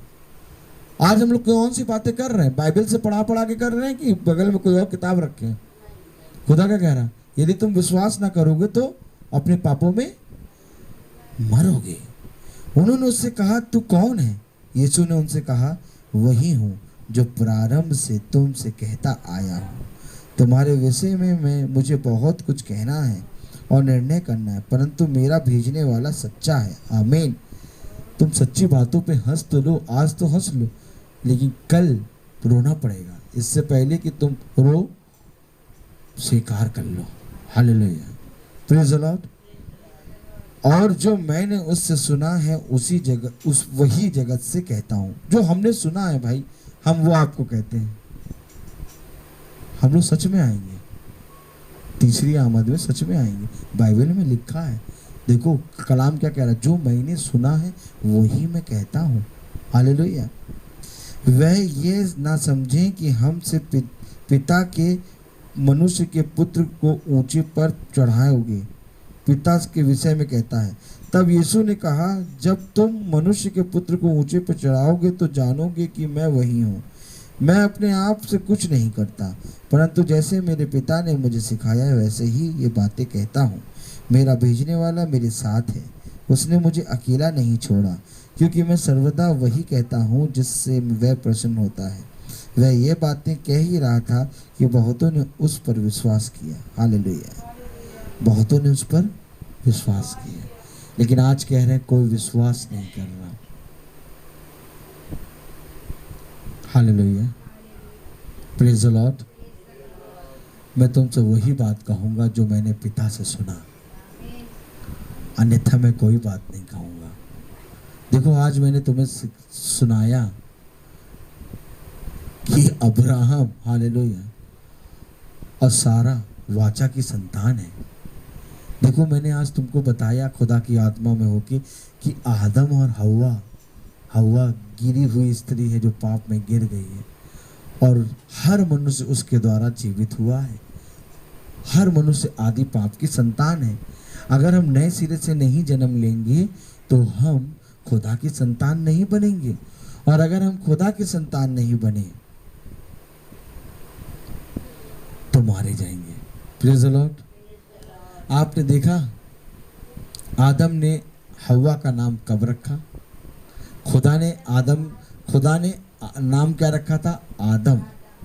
आज हम लोग कौन सी बातें कर रहे हैं? बाइबल से पढ़ा पढ़ा के कर रहे हैं कि बगल में कोई और किताब रखे हैं? खुदा क्या कह रहा है? यदि तुम विश्वास ना करोगे तो अपने पापों में मरोगे। उन्होंने उससे कहा, तू कौन है? यीशु ने उनसे कहा, वही हूँ जो प्रारंभ से तुमसे कहता आया हूँ। तुम्हारे विषय में मुझे बहुत कुछ कहना है और निर्णय करना है, परंतु मेरा भेजने वाला सच्चा है। आमीन। तुम सच्ची बातों पे हंस तो लो, आज तो हंस लो, लेकिन कल रोना पड़ेगा। इससे पहले कि तुम रो, स्वीकार कर लो। हालेलुया। Praise the lord. और जो मैंने उससे सुना है उसी जगह वही जगत से कहता हूँ। जो हमने सुना है भाई, हम वो आपको कहते हैं। हम लोग सच में आएंगे, तीसरी आमद में सच में आएंगे। बाइबल में लिखा है, देखो कलाम क्या कह रहा है, जो मैंने सुना है वही मैं कहता हूँ। हालेलुया। वह ये ना समझें कि हमसे पिता के मनुष्य के पुत्र को ऊंचे पर चढ़ाओगे। पिता के विषय में कहता है। तब यीशु ने कहा, जब तुम मनुष्य के पुत्र को ऊंचे पर चढ़ाओगे तो जानोगे कि मैं वही हूँ। मैं अपने आप से कुछ नहीं करता, परंतु जैसे मेरे पिता ने मुझे सिखाया है वैसे ही ये बातें कहता हूँ। मेरा भेजने वाला मेरे साथ है, उसने मुझे अकेला नहीं छोड़ा, क्योंकि मैं सर्वदा वही कहता हूँ जिससे वह प्रसन्न होता है। वह ये बातें कह ही रहा था कि बहुतों ने उस पर विश्वास किया। हालेलुया। बहुतों ने उस पर विश्वास किया, लेकिन आज कह रहे हैं कोई विश्वास नहीं कर रहा। Hallelujah, praise the Lord. मैं तुमसे वही बात कहूंगा जो मैंने पिता से सुना, अन्यथा मैं कोई बात नहीं कहूंगा। देखो, आज मैंने तुम्हें सुनाया कि अब्राहम, हालेलुया, और सारा वाचा की संतान है। देखो, मैंने आज तुमको बताया खुदा की आत्मा में होके कि आदम और हव्वा गिरी हुई स्त्री है जो पाप में गिर गई है, और हर मनुष्य उसके द्वारा जीवित हुआ है। हर मनुष्य आदि पाप की संतान है। अगर हम नए सिरे से नहीं जन्म लेंगे तो हम खुदा की संतान नहीं बनेंगे, और अगर हम खुदा की संतान नहीं बने तो मारे जाएंगे। Praise the Lord. आपने देखा आदम ने हव्वा का नाम कब रखा? खुदा ने नाम क्या रखा था? आदम।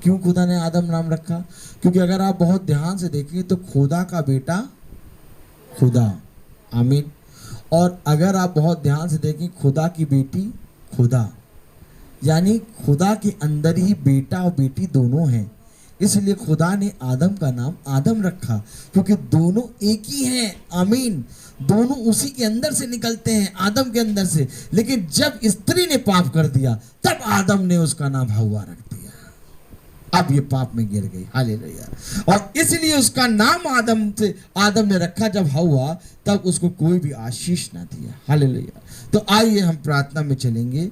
क्यों खुदा ने आदम नाम रखा? क्योंकि अगर आप बहुत ध्यान से देखेंगे तो खुदा का बेटा खुदा, आमीन। और अगर आप बहुत ध्यान से देखें, खुदा की बेटी खुदा, यानी खुदा के अंदर ही बेटा और बेटी दोनों हैं। इसलिए खुदा ने आदम का नाम आदम रखा, क्योंकि दोनों एक ही हैं, आमीन। दोनों उसी के अंदर से निकलते हैं, आदम के अंदर से। लेकिन जब स्त्री ने पाप कर दिया तब आदम ने उसका नाम हव्वा रख दिया। अब ये पाप में गिर गई। हालेलुया। और इसलिए उसका नाम आदम ने रखा। जब हव्वा, तब उसको कोई भी आशीष ना दिया। हालेलुया। तो आइए हम प्रार्थना में चलेंगे,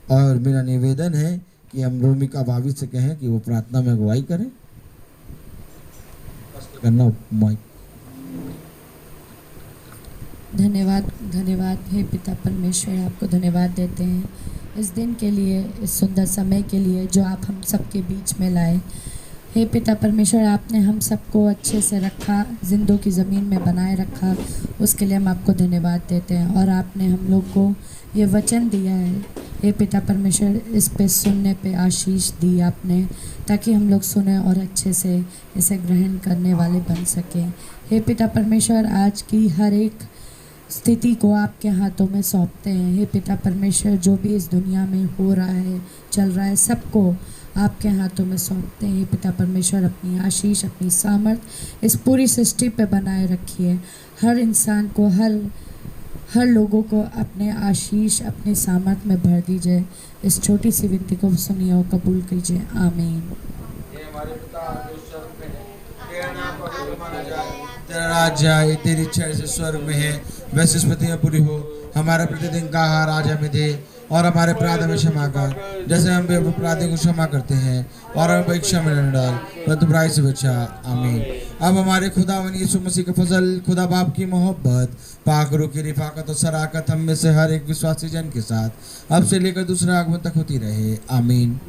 और मेरा निवेदन है कि हम रोमिका भाभी से कहें कि वो प्रार्थना में अगुवाई करें। करना माइक। धन्यवाद हे पिता परमेश्वर, आपको धन्यवाद देते हैं इस दिन के लिए, इस सुंदर समय के लिए जो आप हम सबके बीच में लाए। हे पिता परमेश्वर, आपने हम सबको अच्छे से रखा, जिंदों की ज़मीन में बनाए रखा, उसके लिए हम आपको धन्यवाद देते हैं। और आपने हम लोग को ये वचन दिया है, हे पिता परमेश्वर, इस पे सुनने पे आशीष दी आपने, ताकि हम लोग सुने और अच्छे से इसे ग्रहण करने वाले बन सकें। हे पिता परमेश्वर, आज की हर एक स्थिति को आपके हाथों में सौंपते हैं। हे पिता परमेश्वर, जो भी इस दुनिया में हो रहा है, चल रहा है, सबको आपके हाथों में सौंपते हैं। हे पिता परमेश्वर, अपनी आशीष, अपनी सामर्थ इस पूरी सृष्टि पे बनाए रखिए। हर इंसान को, हर लोगों को अपने आशीष, अपने सामर्थ में भर दीजिए। इस छोटी सी विनती को सुनिए और कबूल कीजिए। आमीन। तेरा राज्य आए, तेरी इच्छा जैसे स्वर्ग में है वैसे इस पृथ्वी में पूरी हो। हमारा प्रतिदिन का आहार आज हमें दे, और हमारे अपराध में क्षमा कर जैसे हम भी अपराधी को क्षमा करते हैं, और हमें परीक्षा में न डाल परंतु बुराई से बचा। आमीन। अब हमारे खुदावन यीशु मसीह के फजल, खुदा बाप की मोहब्बत, पाक रूह की रिफाकत और शराकत हम में से हर एक विश्वासी जन के साथ अब से लेकर दूसरे आगमन तक होती रहे। आमीन।